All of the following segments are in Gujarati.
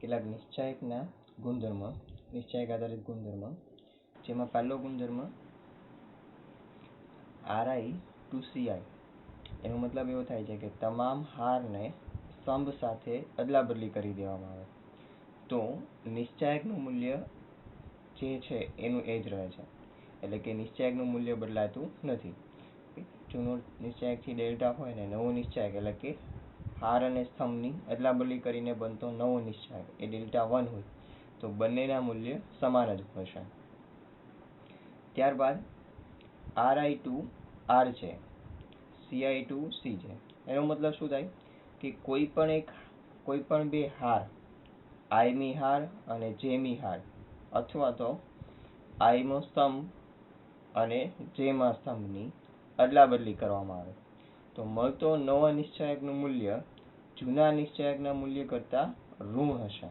કેટલાક નિશ્ચાયકના ગુણધર્મ, નિશ્ચાયક આધારિત ગુણધર્મ, જેમાં પહેલો ગુણધર્મ RI to CI. એનો મતલબ એવો થાય છે કે તમામ હારને સ્તંભ સાથે અદલા બદલી કરી દેવામાં આવે તો નિશ્ચાયકનું મૂલ્ય જે છે એનું એ જ રહે છે, એટલે કે નિશ્ચાયકનું મૂલ્ય બદલાતું નથી. જૂનો નિશ્ચાયક થી ડેલ્ટા હોય ને નવો નિશ્ચાયક એટલે કે હાર અને સ્તંભની અદલા બદલી કરીને બનતો નવો નિશ્ચાયક એ ડેલ્ટા 1 હોય તો બંનેના મૂલ્ય સમાન જ હશે. ત્યારબાદ RI to RJ, CI to CJ. એનો મતલબ શું થાય કે કોઈ પણ બે હાર, I મી હાર અને J મી હાર અથવા તો I મો સ્તંભ અને J માં સ્તંભની અદલા બદલી કરવામાં આવે તો મળતો નવા નિશ્ચાયકનું મૂલ્ય જૂના નિશ્ચાયકના મૂલ્ય કરતા ઋણ હશે,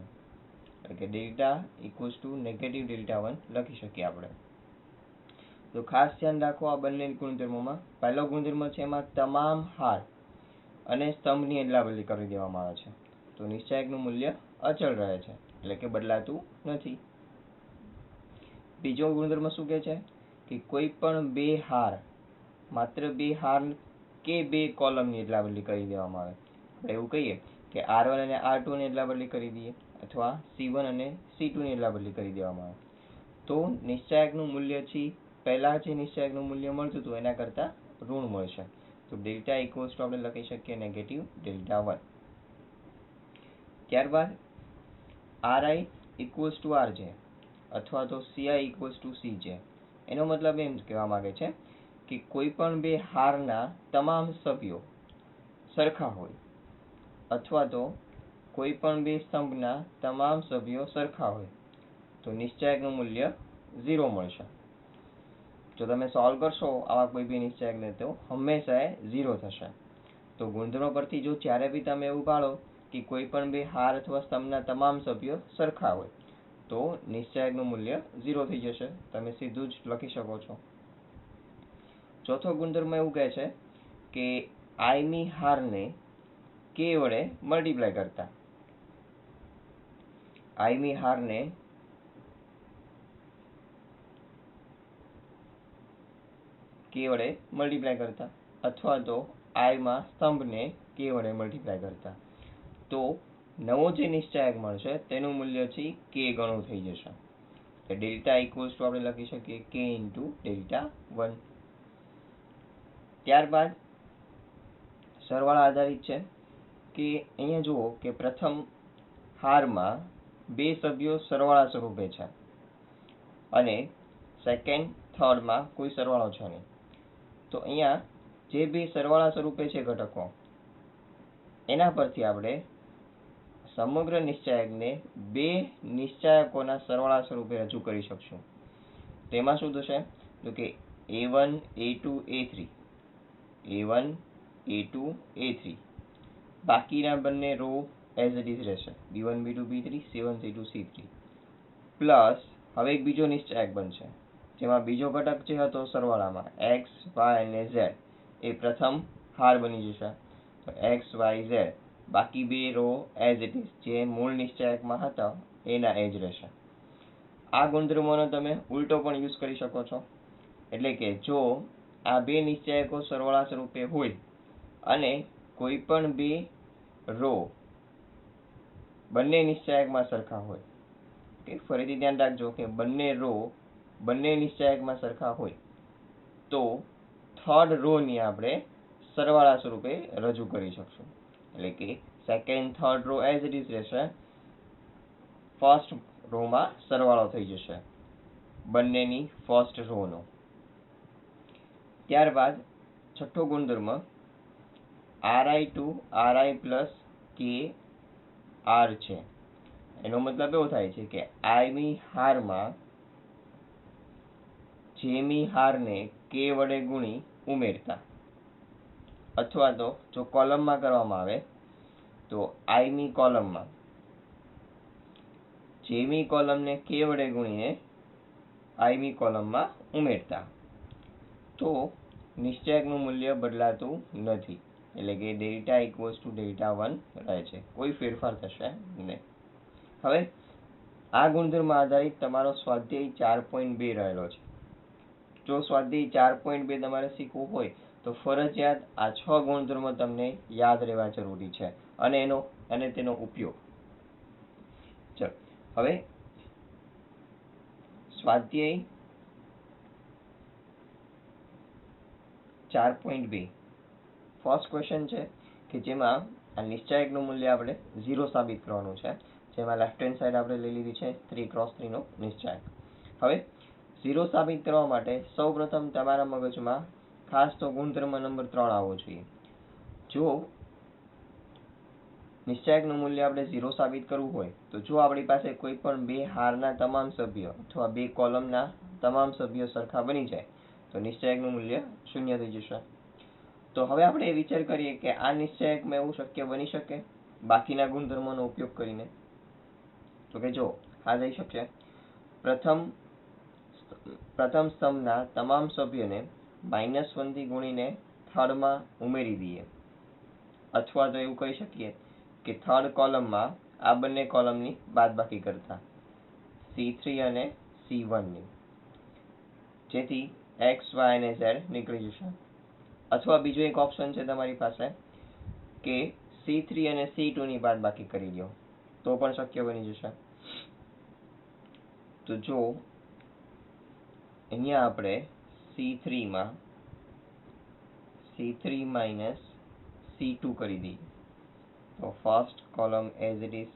એટલે કે delta equals to negative delta 1 લખી શકીએ આપણે. તો ખાસ ધ્યાન રાખો આ બંને ગુણધર્મોમાં. પહેલો ગુણધર્મ છે એમાં તમામ હાર અને સ્તંભની અદલા બદલી કરી દેવામાં આવે છે તો નિશ્ચાયકનું મૂલ્ય અચળ રહે છે, એટલે કે બદલાતું નથી. બીજો ગુણધર્મ શું કહે છે કે કોઈ પણ બે હાર, માત્ર બે હાર કે બે કોલમની અદલા બદલી કરી દેવામાં આવે. આપણે એવું કહીએ કે R1 અને R2 ની અદલા બદલી કરી દઈએ અથવા C1 અને C2 ની અદલા બદલી કરી દેવામાં આવે તો નિશ્ચાયકનું મૂલ્ય છે પહેલા જે નિશ્ચાયકનું મૂલ્ય મળતું હતું એના કરતા ઋણ મળશે તો ડેલ્ટા ઇક્વલ્સ ટુ આપણે લખી શકીએ નેગેટિવ ડેલ્ટા 1. ત્યારબાદ RI ઇક્વલ્સ ટુ RJ અથવા તો CI ઇક્વલ્સ ટુ CJ. એનો મતલબ એમ કહેવા માંગે છે કે કોઈ પણ બે હારના તમામ સભ્યો સરખા હોય અથવા તો કોઈ પણ બે સ્તંભના તમામ સભ્યો સરખા હોય તો નિશ્ચાયકનું મૂલ્ય 0 મળશે. જો તમે સોલ્વ કરશો આવા કોઈ બી નિશ્ચાયકને તો હંમેશા 0 થશે. તો ગુણધર્મ પરથી જો જ્યારે બી તમે એવું પાડો કે કોઈ પણ બે હાર અથવા સ્તંભના તમામ સભ્યો સરખા હોય તો નિશ્ચાયકનું મૂલ્ય 0 થઈ જશે. તમે સીધું જ લખી શકો છો. ચોથો ગુણધર્મ એવું કહે છે કે I મી હારને K વડે મલ્ટીપ્લાય કરતા, I મી હારને K વડે મલ્ટીપ્લાય કરતા અથવા તો I માં સ્તંભને K વડે મલ્ટીપ્લાય કરતા તો નવો જે નિશ્ચાયક મળશે તેનું મૂલ્ય છે K ગણું થઈ જશે. ડેલ્ટા ઇક્વલ્સ ટુ આપણે લખી શકીએ K ઇન્ટુ ડેલ્ટા 1. ત્યારબાદ સરવાળા આધારિત છે કે અહીંયા જુઓ કે પ્રથમ હારમાં બે સભ્યો સરવાળા સ્વરૂપે છે અને સેકન્ડ થર્ડમાં કોઈ સરવાળો છે નહીં. તો અહીંયા જે બે સરવાળા સ્વરૂપે છે ઘટકો એના પરથી આપણે સમગ્ર નિશ્ચાયકને બે નિશ્ચાયકોના સરવાળા સ્વરૂપે રજૂ કરી શકશું. તેમાં શું થશે તો કે A1 A2 A3 A1 A2 A3 બાકીના બંને રો એઝ ઇટ ઇઝ રહેશે B1 B2 B3 C1 C2 C3 plus હવે એક બીજો નિશ્ચાયક બનશે જેમાં બીજો ઘટક જે હતો સરવાળામાં x y અને z એ પ્રથમ હાર બની જશે તો x y z બાકી બે રો એઝ ઇટ ઇઝ જે મૂળ નિશ્ચાયકમાં હતા એના એ જ રહેશે. આ ગુણધર્મોનો તમે ઉલટો પણ યુઝ કરી શકો છો, એટલે કે જો આ બે નિશ્ચાયકો સરવાળા સ્વરૂપે હોય અને કોઈ પણ બે રો બંને નિશ્ચાયકમાં સરખા હોય, ફરીથી ધ્યાન રાખજો કે બંને રો બંને નિશ્ચાયકમાં સરખા હોય તો થર્ડ રો ની આપણે સરવાળા સ્વરૂપે રજૂ કરી શકશું, એટલે કે second third row as it is રહેશે, ફર્સ્ટ રોમાં સરવાળો થઈ જશે બંનેની ફર્સ્ટ રોનો. ત્યારબાદ છઠ્ઠો ગુણધર્મ RI to RI plus K R છે. એનો મતલબ એવો થાય છે કે I me હારમાં J me હારને K વડે ગુણી ઉમેરતા અથવા તો જો કોલમમાં કરવામાં આવે તો I મી કોલમમાં J મી કોલમને K વડે ગુણીને I મી કોલમમાં ઉમેરતા તો નિશ્ચાયકનું મૂલ્ય બદલાતું નથી, એટલે કે ડેલ્ટા ઇક્વલ્સ ટુ ડેલ્ટા 1 રહે છે, કોઈ ફેરફાર થશે નહીં. હવે આ ગુણધર્મ આધારિત તમારો સ્વાધ્યાય 4.2 રહેલો છે. જો સ્વાધ્યાય 4.2 તમારે શીખવું હોય તો ફરજિયાત આ 6 ગુણધર્મો તમને યાદ રહેવા જરૂરી છે અને તેનો ઉપયોગ. ચલો હવે સ્વાધ્યાય 4.2 ફર્સ્ટ ક્વેશ્ચન છે કે જેમાં આ નિશ્ચાયકનું મૂલ્ય આપણે 0 સાબિત કરવાનું છે. જેમાં લેફ્ટ હેન્ડ સાઈડ આપણે લઈ લીધી છે 3x3 નો નિશ્ચાયક. હવે 0 સાબિત કરવા માટે સૌપ્રથમ તમારા મગજમાં ખાસ તો ગુણધર્મ નંબર 3 આવવો જોઈએ. જો નિશ્ચાયકનું મૂલ્ય આપણે 0 સાબિત કરવું હોય તો જો આપણી પાસે કોઈ પણ બે હારના તમામ સભ્યો અથવા બે કોલમના તમામ સભ્યો સરખા બની જાય તો નિશ્ચાયકનું મૂલ્ય 0 થઈ જશે. તો હવે આપણે એ વિચાર કરીએ કે આ નિશ્ચાયકમાં એવું શક્ય બની શકે બાકીના ગુણધર્મોનો ઉપયોગ કરીને. તો કે જો આ થઈ શકશે. પ્રથમ સ્તંભના તમામ સભ્યોને -1 થી ગુણીને થર્ડમાં ઉમેરી દઈએ, અથવા તો એવું કહી શકીએ કે થર્ડ કોલમમાં આ બંને કોલમની બાદબાકી કરતા C3 અને C1 ની, જેથી x, y અને z નીકળી જશે. અથવા બીજો એક ઓપ્શન છે તમારી પાસે કે C3 અને C2 ની બાદબાકી કરી દો તો પણ શક્ય બની જશે. તો જો અહીંયા આપણે C3 minus C2 કરી દઈએ તો first column as it is,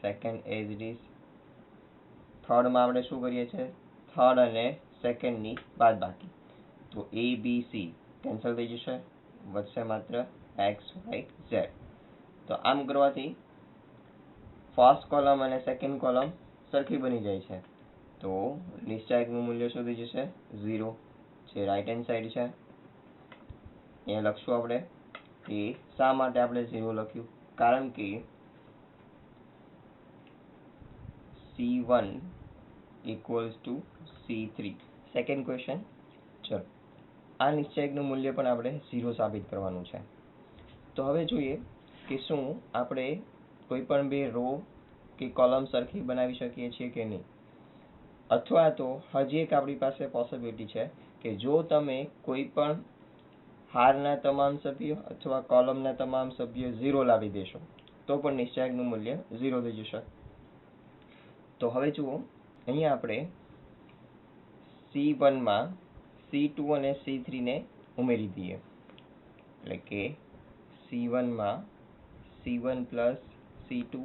second as it is, થર્ડમાં આપણે શું કરીએ છીએ થર્ડ અને સેકન્ડની બાદબાકી, તો A B C કેન્સલ થઈ જશે, વધશે માત્ર x y z. તો આમ કરવાથી ફર્સ્ટ કોલમ અને સેકન્ડ કોલમ સરખી બની જાય છે. તો નિશ્ચાયકનું મૂલ્ય શું થઈ જશે 0, જે રાઈટ હેન્ડ સાઈડ છે. અહીંયા લખશું આપણે કે શા માટે આપણે 0 લખ્યું, કારણ કે C1 equals to C3. Second question. ચલો આ નિશ્ચાયકનું મૂલ્ય પણ આપણે 0 સાબિત કરવાનું છે. તો હવે જોઈએ કે શું આપણે કોઈ પણ બે રો કે કોલમ સરખી બનાવી શકીએ છીએ કે નહીં. અથવા તો હજી એક આપણી પાસે પોસિબિલિટી છે કે જો તમે કોઈ પણ હારના તમામ સભ્યો અથવા કોલમના તમામ સભ્યો 0 લાવી દેશો તો પણ નિશ્ચાયકનું મૂલ્ય 0 થઈ જશે. તો હવે જુઓ અહીંયા આપણે C1 માં C2 અને C3 ને ઉમેરી દઈએ, એટલે કે C1 માં C1 plus C2,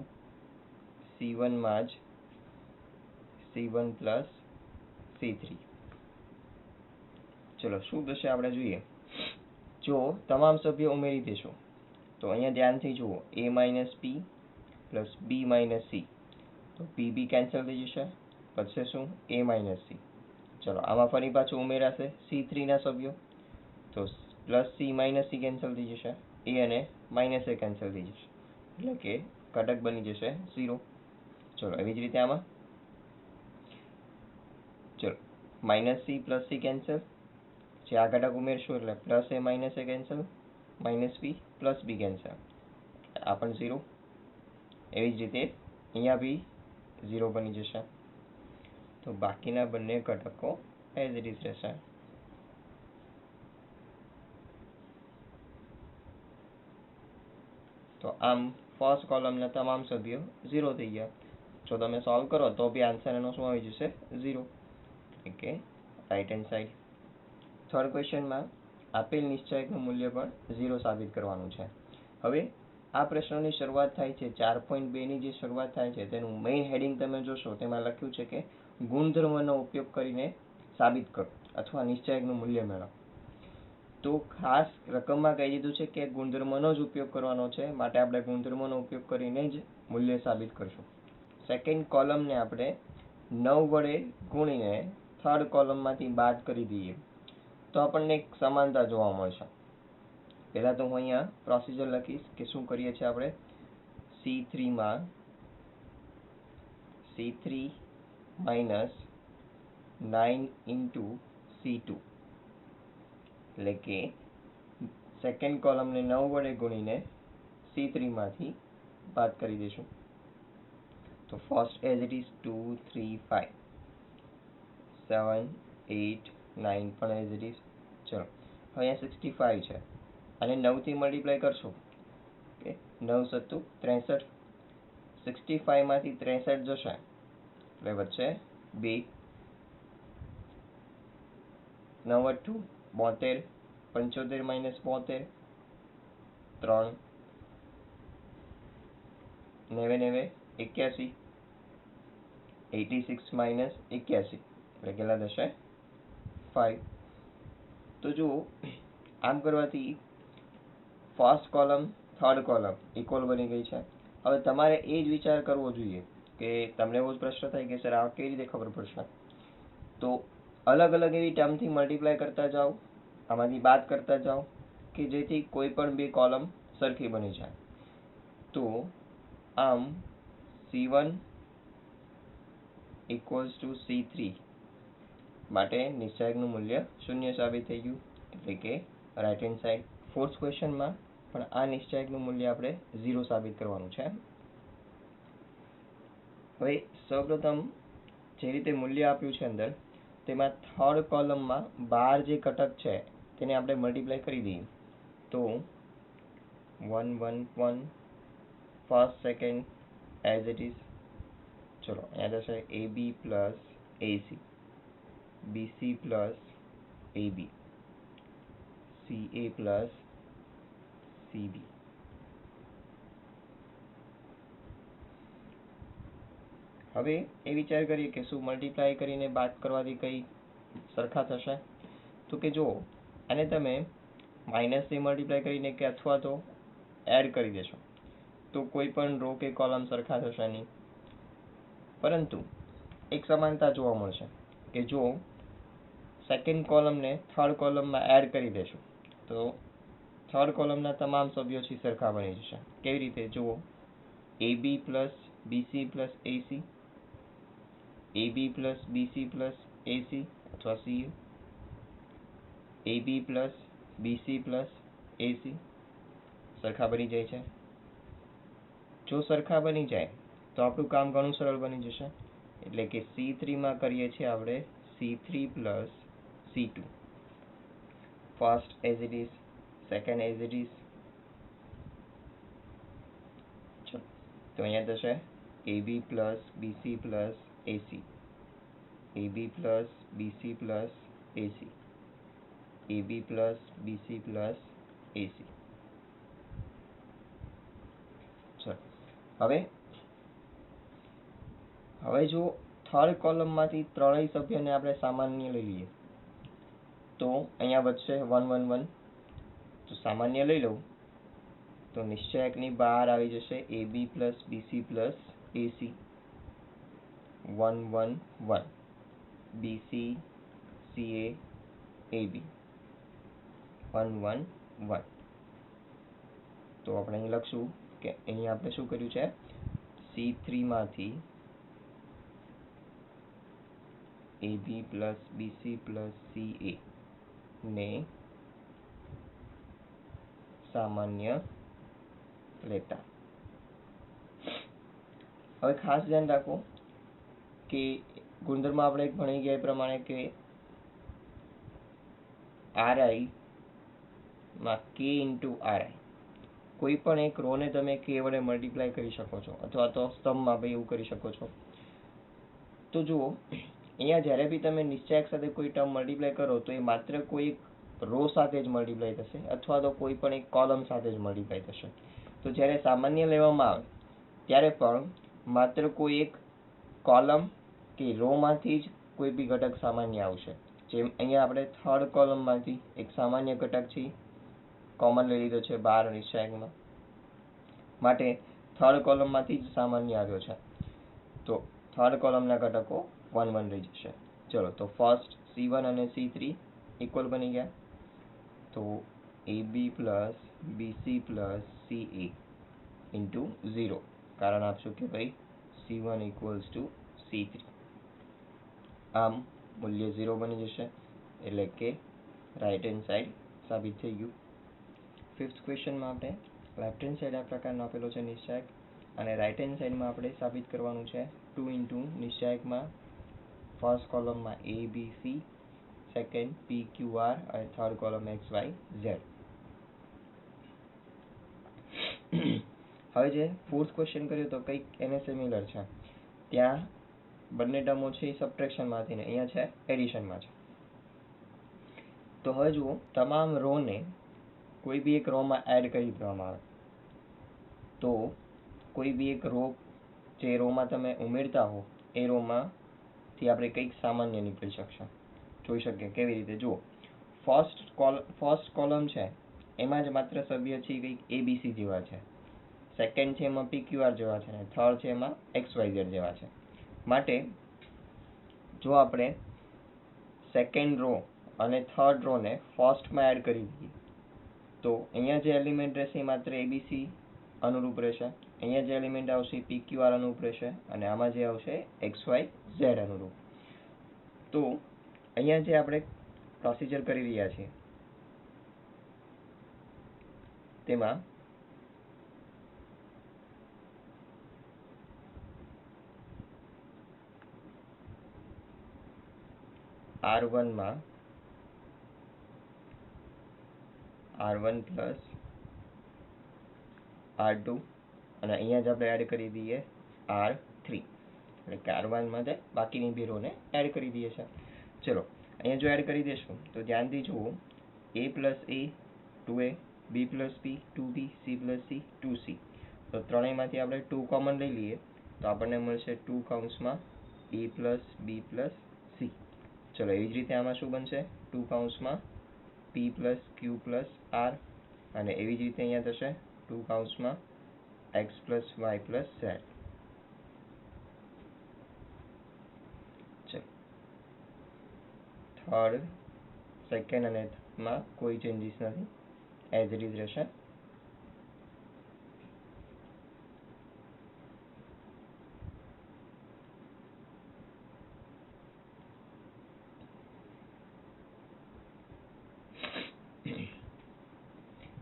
C1 માં જ C1 plus C3. ચલો શું થશે આપણે જોઈએ. જો તમામ સભ્યો ઉમેરી દેશો તો અહીંયા ધ્યાનથી જુઓ A minus P plus B minus C, તો P B કેન્સલ થઈ જશે, વધશે શું A minus C. ચલો આમાં ફરી પાછું ઉમેરાશે C3 ના સભ્યો, તો plus C minus C cancel થઈ જશે, A અને માઇનસ A કેન્સલ થઈ જશે, એટલે કે ઘટક બની જશે 0. ચલો એવી જ રીતે આમાં ચલો minus C plus C cancel, જે આ ઘટક ઉમેરશું એટલે plus A minus A cancel, minus B plus B cancel, આ પણ 0. એવી જ રીતે અહીંયા બી 0 બની જશે. તો બાકીના બંને ઘટકો એઝ ઇટ ઇઝ રહેશે. તો આમ ફર્સ્ટ કોલમના તમામ સભ્યો 0 થઈ ગયા. જો તમે સોલ્વ કરો તો બી આન્સર એનો શું આવી જશે 0, એટલે કે રાઈટ હેન્ડ સાઈડ. થર્ડ ક્વેશ્ચનમાં આપેલ નિશ્ચાયકનું મૂલ્ય પણ 0 સાબિત કરવાનું છે. હવે આ પ્રશ્નની શરૂઆત થાય છે 4.2 ની જે શરૂઆત થાય છે તેનું મેઇન હેડિંગ તમે જોશો તેમાં લખ્યું છે કે ગુણધર્મનો ઉપયોગ કરીને સાબિત કરો અથવા નિશ્ચાયકનું મૂલ્ય મેળવો. તો ખાસ રકમમાં કહી દીધું છે કે ગુણધર્મનો જ ઉપયોગ કરવાનો છે, માટે આપણે ગુણધર્મનો ઉપયોગ કરીને જ મૂલ્ય સાબિત કરશું. સેકન્ડ કોલમને આપણે 9 વડે ગુણીને થર્ડ કોલમમાંથી બાદ કરી દઈએ તો આપણને એક સમાનતા જોવા મળશે. પહેલા તો હું અહીંયા પ્રોસિજર લખીશ કે શું કરીએ છીએ આપણે. C3 માં C3 minus 9 into C2, એટલે કે સેકન્ડ કોલમને 9 વડે ગુણીને C3 માંથી બાદ કરી દઈશું. તો ફર્સ્ટ એઝ ઇટ ઇઝ 2 3 5 7 8 9 પણ એઝ ઇટ ઇઝ. ચલો હવે અહીંયા 65 છે અને 9 થી મલ્ટીપ્લાય કરશો. ઓકે, 9 સત્તું 63. 65 માંથી 63 જશે એટલે વચ્ચે 2. 9 અઠ્ઠું 72. 75 માઇનસ 72 3. 90 81. 86 માઇનસ 81 એટલે કેટલા થશે 5. તો જુઓ આમ કરવાથી first column third column equal બની ગઈ છે. હવે તમારે એ જ વિચાર કરવો જોઈએ કે તમને એવો જ પ્રશ્ન થાય કે સર આ કેવી રીતે ખબર પડશે. તો અલગ અલગ એવી ટર્મથી મલ્ટીપ્લાય કરતા જાઓ, આમાંથી બાદ કરતા જાઓ કે જેથી કોઈ પણ બે કોલમ સરખી બની જાય. તો આમ C1 ઇક્વલ્સ ટુ C3 માટે નિશ્ચાયકનું મૂલ્ય 0 સાબિત થઈ ગયું, એટલે કે રાઇટ હેન્ડ સાઈડ. ફોર્થ ક્વેશ્ચનમાં પણ આ નિશ્ચાયકનું મૂલ્ય આપણે 0 સાબિત કરવાનું છે. હવે સૌપ્રથમ જે રીતે મૂલ્ય આપ્યું છે અંદર તેમાં થર્ડ કોલમમાં 12 જે ઘટક છે તેને આપણે મલ્ટીપ્લાય કરી દઈએ. તો 1 1 1 first second as it is. ચલો અહીંયા થશે AB plus AC, BC plus AB, CA plus CB. હવે એ વિચાર કરીએ કે શું મલ્ટીપ્લાય કરીને બાદ કરવાથી કઈ સરખા થશે. તો કે જો આને તમે માઇનસથી મલ્ટીપ્લાય કરીને કે અથવા તો એડ કરી દેશો તો કોઈ પણ રો કે કોલમ સરખા થશે નહીં. પરંતુ એક સમાનતા જોવા મળશે કે જો સેકન્ડ કોલમને થર્ડ કોલમમાં એડ કરી દેશો તો થર્ડ કોલમના તમામ સભ્યો છે સરખા બની જશે. કેવી રીતે જુઓ, AB plus BC plus AC, AB plus BC plus AC અથવા CA, AB plus BC plus AC સરખા બની જાય છે. જો સરખા બની જાય તો આપણું કામ ઘણું સરળ બની જશે. એટલે કે C3 માં કરીએ છીએ આપણે C3 plus C2, first as it is, second as it is. તો અહીંયા થશે AB plus BC plus AC, AB plus BC plus AC, AB plus BC plus AC. હવે જો થર્ડ કોલમમાંથી ત્રણેય સભ્યને આપણે સામાન્ય લઈ લઈએ તો અહીંયા વધશે 1 1 1. તો સામાન્ય લઈ લઉં તો નિશ્ચયકની બહાર આવી જશે AB plus BC plus AC, 1 1 1, BC CA AB, 1 1 1. તો આપણે અહીં લખશું કે અહીં આપણે શું કર્યું છે, C3 માંથી AB plus BC plus CA ને સામાન્ય લેતા. હવે ખાસ ધ્યાન રાખો કે ગુણધર્મ આપણે ભણી ગયા એ પ્રમાણે કે RI માં K ઇન્ટુ RI કોઈ પણ એક રો ને તમે K વડે મલ્ટીપ્લાય કરી શકો છો અથવા તો સ્તંભમાં ભાઈ એવું કરી શકો છો. તો જુઓ અહીંયા જ્યારે બી તમે નિશ્ચાયક સાથે કોઈ ટર્મ મલ્ટીપ્લાય કરો તો એ માત્ર કોઈ એક રો સાથે જ મલ્ટીપ્લાય થશે અથવા તો કોઈ પણ એક કોલમ સાથે જ મલ્ટીપ્લાય થશે. તો જ્યારે સામાન્ય લેવામાં આવે ત્યારે પણ માત્ર કોઈ એક કોલમ કે રો માંથી જ કોઈ બી ઘટક સામાન્ય આવશે. જેમ અહીંયા આપણે થર્ડ કોલમમાંથી એક સામાન્ય ઘટક છે કોમન લઈ લીધો છે 12 નિશ્ચાયકમાં, માટે થર્ડ કોલમમાંથી જ સામાન્ય આવ્યો છે. તો થર્ડ કોલમના ઘટકો 1 1 રહી જશે. ચલો તો ફર્સ્ટ C1 અને C3 ઇક્વલ બની ગયા. તો AB plus BC plus CA into 0 કારણ આપશું કે ભાઈ C1 ઇક્વલ્સ ટુ C3. આમ મૂલ્ય 0 બની જશે એટલે કે રાઇટ હેન્ડ સાઈડ સાબિત થઈ ગયું. ફિફ્થ ક્વેશ્ચનમાં આપણે લેફ્ટ હેન્ડ સાઈડ આ પ્રકારનો આપેલો છે નિશ્ચાયક અને રાઇટ હેન્ડ સાઈડમાં આપણે સાબિત કરવાનું છે 2 ઇન્ટુ નિશ્ચાયકમાં ફર્સ્ટ કોલમમાં a B c, second p q r અને third column x y z. હવે જે ફોર્થ ક્વેશ્ચન કર્યો તો કંઈક એને સિમિલર છે. ત્યાં બંને ટર્મો છે એ સબટ્રેક્શનમાંથી ને અહીંયા છે એડિશનમાં છે. તો હવે જુઓ, તમામ રોને કોઈ બી એક રોમાં એડ કરી દેવામાં આવે તો કોઈ બી એક રો જે રોમાં તમે ઉમેરતા હો એ રોમાંથી આપણે કંઈક સામાન્ય નીકળી શકશે. જોઈ શકીએ કેવી રીતે. જુઓ, ફર્સ્ટ કોલમ છે એમાં જ માત્ર સભ્ય છે કંઈક એબીસી જેવા છે, સેકન્ડ છે એમાં PQR જેવા છે, અને થર્ડ છે એમાં XYZ જેવા છે. માટે જો આપણે સેકન્ડ રો અને થર્ડ રોને ફર્સ્ટમાં એડ કરી દઈએ તો અહીંયા જે એલિમેન્ટ રહેશે એ માત્ર એબીસી અનુરૂપ રહેશે, અહીંયા જે એલિમેન્ટ આવશે એ PQR અનુરૂપ રહેશે, અને આમાં જે આવશે XYZ અનુરૂપ. તો અહીંયા જે આપણે પ્રોસિજર કરી રહ્યા છીએ તેમાં R1 માં R1 પ્લસ R2 અને અહીંયા જ આપણે એડ કરી દઈએ R3, એટલે કે R1 માં બાકીની બે રોને એડ કરી દઈએ છે. ચલો અહીંયા જો એડ કરી દેશું તો ધ્યાનથી જુઓ, A plus A 2A, B plus B 2B, C plus C 2C. તો ત્રણેયમાંથી આપણે 2 કોમન લઈ લઈએ તો આપણને મળશે 2 કૌંસમાં A plus B plus C. ચલો એવી જ રીતે આમાં શું બનશે, 2 કૌંસમાં P plus Q plus R, અને એવી જ રીતે અહીંયા થશે 2 કૌંસમાં X plus Y plus Z. ચલો થર્ડ, સેકન્ડ અને થર્ડમાં કોઈ ચેન્જીસ નથી, એઝ ઇટ ઇઝ રહેશે.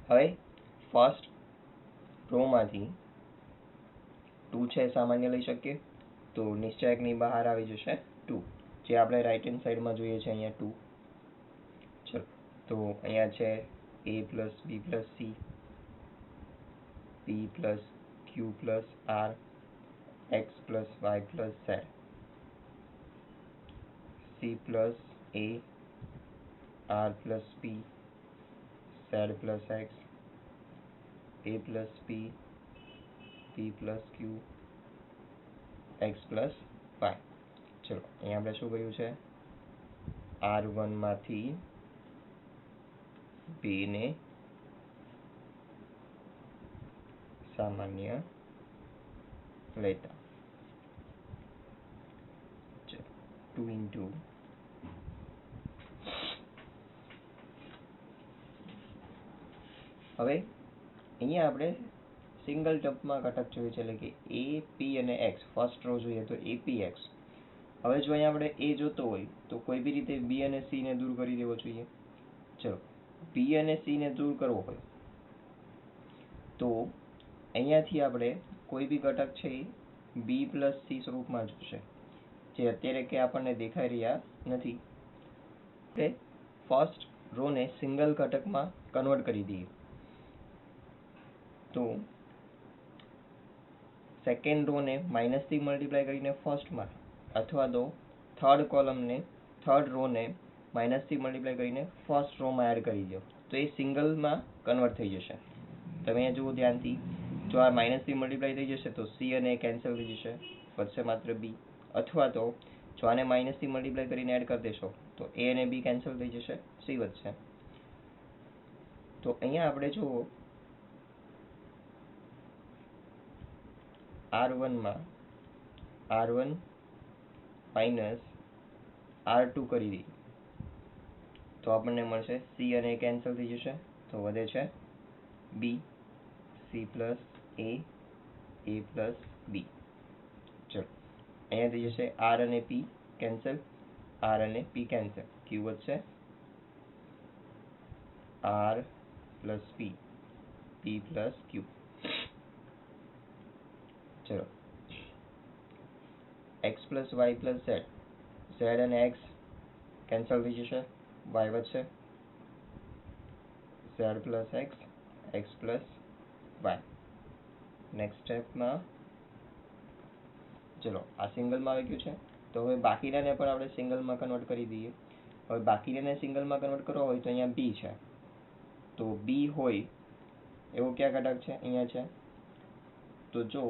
હવે ફર્સ્ટ રોમાંથી 2 છે સામાન્ય લઈ શકીએ તો નિશ્ચાયકની બહાર આવી જશે 2, જે આપણે રાઇટ હેન્ડ સાઈડમાં જોઈએ છે અહીંયા 2. ચલો તો અહીંયા છે A plus B plus C, P plus Q plus R, X plus Y plus Z, C plus A, R plus P, Z plus X, A plus P, P plus Q, X plus Y. ચલો અહીંયા આપણે શું કર્યું છે, R1 માંથી B ને સામાન્ય લેતા 2 ઇન્ટુ હવે અહીંયા આપણે સિંગલ ટર્મમાં ઘટક જોયું છે, એટલે કે A, P અને X. ફર્સ્ટ રો જોઈએ તો APX. હવે જો અહીંયા આપણે A જોતો હોય તો કોઈ બી રીતે B અને C ને દૂર કરી દેવો જોઈએ. ચલો B અને C ને દૂર કરવો હોય તો અહીંયાથી આપણે કોઈ બી ઘટક છે એ B પ્લસ C સ્વરૂપમાં જોશે, જે અત્યારે કે આપણને દેખાઈ રહ્યા નથી. આપણે ફર્સ્ટ રોને સિંગલ ઘટકમાં કન્વર્ટ કરી દઈએ તો સેકન્ડ રોને માઇનસથી મલ્ટીપ્લાય કરીને ફર્સ્ટમાં, અથવા તો થર્ડ રોને માઇનસથી મલ્ટીપ્લાય કરીને ફર્સ્ટ રોમાં એડ કરી દો તો એ સિંગલમાં કન્વર્ટ થઈ જશે. તમે અહીંયા જુઓ ધ્યાનથી, જો આ માઇનસથી મલ્ટીપ્લાય થઈ જશે તો C અને A કેન્સલ થઈ જશે, વધશે માત્ર B. અથવા તો જો આને માઇનસથી મલ્ટીપ્લાય કરીને એડ કરી દેશો તો A અને B કેન્સલ થઈ જશે, C વધશે. તો અહીંયા આપણે જુઓ R1 માં R1 માઇનસ R2 કરી દઈએ તો આપણને મળશે C અને A કેન્સલ થઈ જશે, તો વધે છે B, C plus A, A plus B. ચલો અહીંયા થઈ જશે R અને P કેન્સલ, R અને P કેન્સલ, Q વધશે R plus P, P plus Q. ચલો x plus y plus z, z અને એક્સ કેન્સલ થઈ જશે, વાય વધશે, z plus x plus y. Next સ્ટેપમાં ચલો આ સિંગલમાં આવી ગયું છે, તો હવે બાકીનાને પણ આપણે સિંગલમાં કન્વર્ટ કરી દઈએ. હવે બાકીનાને સિંગલમાં કન્વર્ટ કરવો હોય તો અહીંયા બી છે, તો બી હોય એવો ક્યાં ઘટક છે, અહીંયા છે. તો જો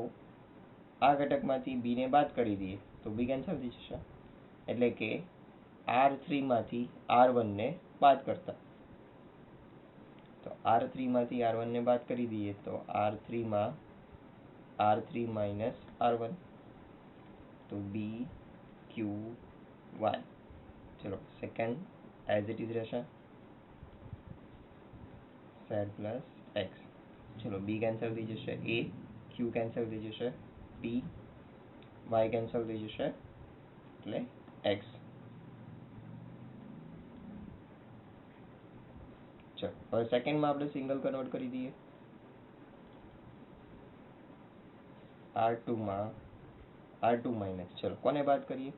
આ ઘટકમાંથી બીને બાદ કરી દઈએ તો બી કેન્સલ થઈ જશે, એટલે કે R3 માંથી R1 ને બાદ કરતા. તો R3 માંથી R1 ને બાદ કરી દઈએ તો R3 માં R3 માઇનસ R1, તો બી ક્યુ વાય. ચલો સેકન્ડ એઝ ઇટ ઇઝ રહેશે, ઝેડ પ્લસ એક્સ. ચલો બી કેન્સલ થઈ જશે, એ ક્યુ કેન્સલ થઈ જશે, પી વાય કેન્સલ થઈ જશે, એટલે એક્સ. ચલો હવે સેકન્ડમાં આપણે સિંગલ કન્વર્ટ કરી દઈએ. R2 માં R2 માઇનસ, ચલો કોને બાદ કરીએ,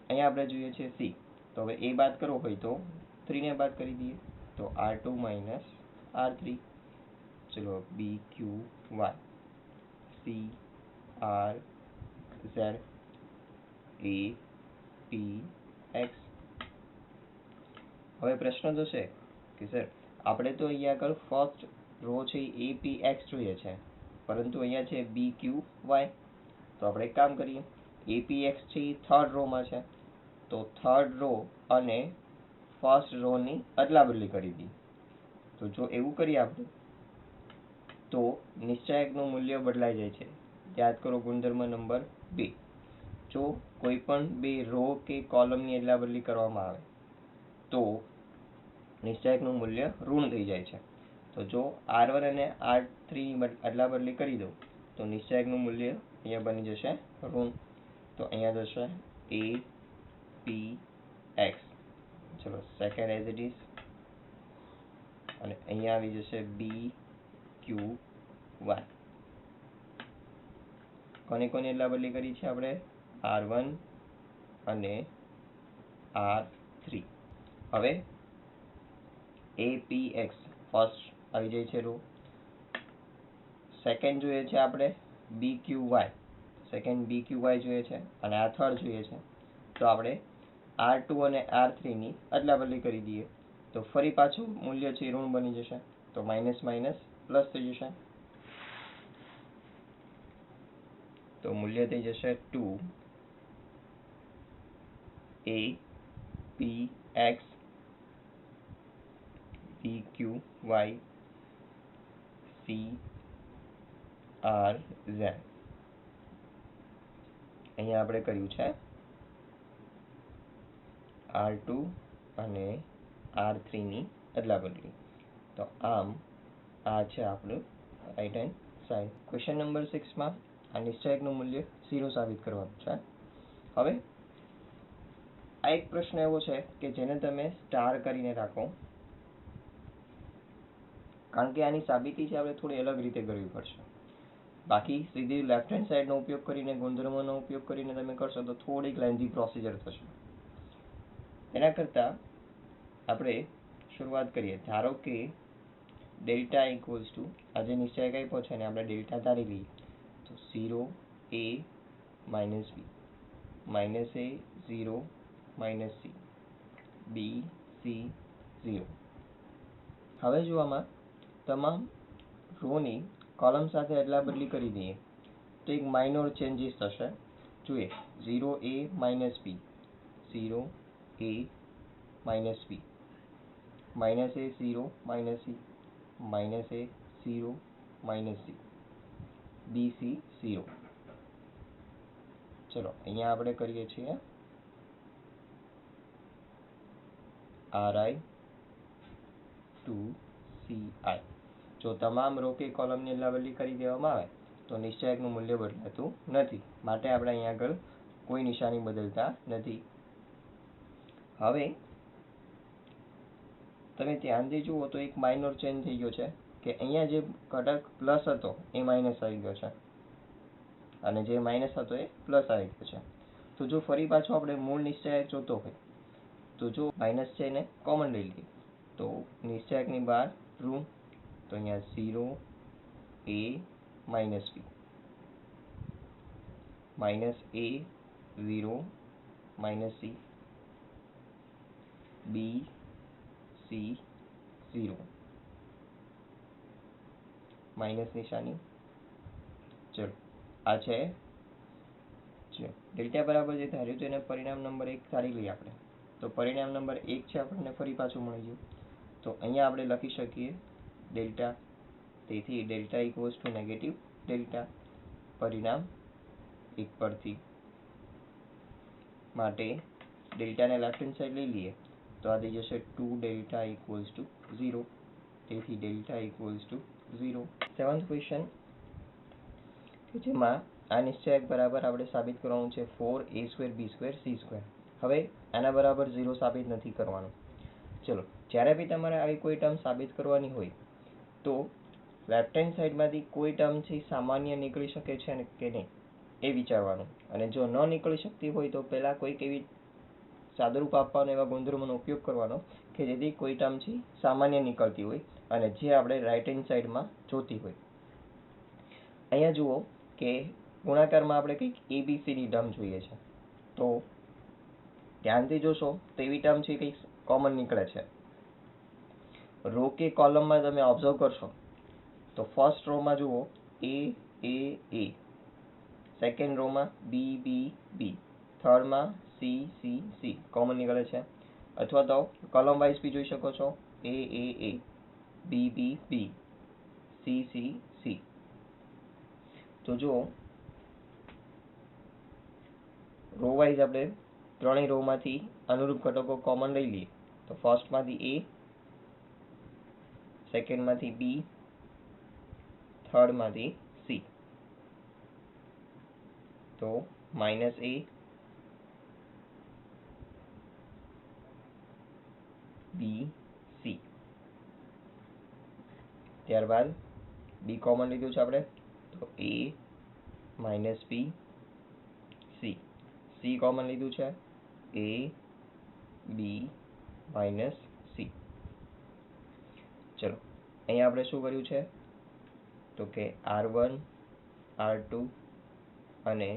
અહીંયા આપણે જોઈએ છે સી, તો હવે એ બાદ કરવો હોય તો 3 ને બાદ કરી દઈએ, તો R2 માઇનસ R3. ચલો B Q Y, C R Z, A P X. હવે પ્રશ્ન તો છે કે સર આપણે તો અહીંયા આગળ ફર્સ્ટ રો છે એ પી એક્સ જોઈએ છે, પરંતુ અહીંયા છે બી ક્યુ વાય. તો આપણે એક કામ કરીએ, એપી એક્સ છે એ થર્ડ રોમાં છે, તો થર્ડ રો અને ફર્સ્ટ રોની અદલા બદલી કરી દઈએ. તો જો એવું કરીએ આપણે તો નિશ્ચાયકનું મૂલ્ય બદલાઈ જાય છે. યાદ કરો ગુણધર્મ નંબર 2, જો કોઈ પણ બે રો કે કોલમની અદલા બદલી કરવામાં આવે તો નિશ્ચાયકનું મૂલ્ય ઋણ થઈ જાય છે. તો જો R1 અને R3 ની અદલા બદલી કરી દો તો નિશ્ચાયકનું મૂલ્ય અહીંયા બની જશે ઋણ. તો અહીંયા જશે એ પી એક્સ. ચલો સેકન્ડ એઝ ઇટ ઇઝ, અને અહીંયા આવી જશે બી ક્યુ વાય. કોની કોની અદલા બદલી કરી છે આપણે, R1 અને R3. હવે એ પી એક્સ ફર્સ્ટ આવી જાય છે રો, સેકન્ડ જોઈએ છે આપણે B Q Y, second B Q Y જોઈએ છે, અને આ થર્ડ જોઈએ છે. તો આપણે R2 અને R3 ની અદલા બદલી કરી દઈએ, તો ફરી પાછું મૂલ્ય છે ઋણ બની જશે, તો માઇનસ માઇનસ પ્લસ થઈ જશે, તો મૂલ્ય થઈ જશે 2 A P X P Q Y C R Z. અહીંયા આપણે કર્યું છે R2 અને R3 ની અદલા બદલી. તો આમ આ છે આપણું right hand side. Question number 6 માં આ નિશ્ચાયકનું મૂલ્ય 0 સાબિત કરવાનું છે. હવે આ એક પ્રશ્ન એવો છે કે જેને તમે સ્ટાર કરીને રાખો, કારણ કે આની સાબિતી છે આપણે થોડી અલગ રીતે કરવી પડશે. બાકી સીધી લેફ્ટ હેન્ડ સાઈડનો ઉપયોગ કરીને, ગુણધર્મોનો ઉપયોગ કરીને તમે કરશો તો થોડીક લેન્ધી પ્રોસિજર થશે. એના કરતાં આપણે શરૂઆત કરીએ. ધારો કે ડેલ્ટા ઇક્વલ્સ ટુ, આ જે નિશ્ચાયક આપ્યો છે ને આપણે ડેલ્ટા ધારી લઈએ, તો 0 a minus b, minus a 0 minus c, b c 0. હવે જો આમાં તમામ રોની કોલમ સાથે અદલા બદલી કરી દઈએ તો એક માઇનોર ચેન્જીસ થશે. જોઈએ 0 a minus b, 0 a minus b, minus a 0 minus c, minus a 0 minus c, b c 0. ચલો અહીંયા આપણે કરીએ છીએ RI to CI. જો તમામ રો કે કોલમની અદલા બદલી કરી દેવામાં આવે તો નિશ્ચાયકનું મૂલ્ય બદલાતું નથી, માટે આપણે અહીંયા આગળ કોઈ નિશાની બદલતા નથી. હવે તમે ધ્યાનથી જુઓ તો એક માઇનોર ચેન્જ થઈ ગયો છે કે અહીંયા જે ઘટક પ્લસ હતો એ માઇનસ આવી ગયો છે. અને જે માઇનસ હતો એ પ્લસ આવી ગયો છે. તો જો ફરી પાછો આપણે મૂળ નિશ્ચયક જોતો હોય તો જો માઇનસ છે એને કોમન લઈ લઈએ તો નિશ્ચયકની બહાર ઋણ, તો અહીંયા 0 a minus b, minus a 0 minus c, b c 0, minus નિશાની. ચલો આ છે ડેલ્ટા બરાબર જે ધાર્યું છે એને પરિણામ નંબર 1 ધારી લઈએ આપણે. તો પરિણામ નંબર 1 છે આપણને ફરી પાછું મળી ગયું. તો અહીંયા આપણે લખી શકીએ ડેલ્ટા. તેથી delta equals to negative delta પરિણામ 1 પરથી. માટે ડેલ્ટાને લેફ્ટ હેન્ડ સાઈડ લઈ લઈએ તો આ થઈ જશે 2 ડેલ્ટા ઇક્વલ્સ ટુ 0. તેથી delta equals to 0. 7th question કે જેમાં આ નિશ્ચયક બરાબર આપણે સાબિત કરવાનું છે 4a² b² c². હવે આના બરાબર 0 સાબિત નથી કરવાનું. ચલો જ્યારે બી તમારે આવી કોઈ ટર્મ સાબિત કરવાની હોય તો લેફ્ટ હેન્ડ સાઈડમાંથી કોઈ ટર્મ છે સામાન્ય નીકળી શકે છે કે નહીં એ વિચારવાનું. અને જો ન નીકળી શકતી હોય તો પહેલાં કોઈક એવી સાદુરૂપ આપવાનો એવા ગુણધર્મોનો ઉપયોગ કરવાનો કે જેથી કોઈ ટર્મ છે સામાન્ય નીકળતી હોય અને જે આપણે રાઈટ હેન્ડ સાઈડમાં જોતી હોય. અહીંયા જુઓ કે ગુણાકારમાં આપણે કંઈક એબીસીની ટર્મ જોઈએ છે. તો ધ્યાનથી જોશો તો એવી ટર્મ છે કંઈક કોમન નીકળે છે. રો કે કોલમમાં તમે ઓબ્ઝર્વ કરશો તો ફર્સ્ટ રોમાં જુઓ a a a, સેકન્ડ રોમાં b b b, થર્ડમાં c c c કોમન નીકળે છે. અથવા તો કોલમ વાઇઝ બી જોઈ શકો છો a a a, b b b, c c c. તો જો રો વાઇઝ આપણે ત્રણેય રોમાંથી અનુરૂપ ઘટકો કોમન લઈ લઈએ તો ફર્સ્ટમાંથી a, સેકન્ડમાંથી b, થર્ડમાંથી c. તો માઇનસ a b c. ત્યારબાદ b કોમન લીધું છે આપણે તો a minus b c. c common લીધું છે a b માઇનસ c. ચલો અહીંયા આપણે શું કર્યું છે તો કે r1 r2 અને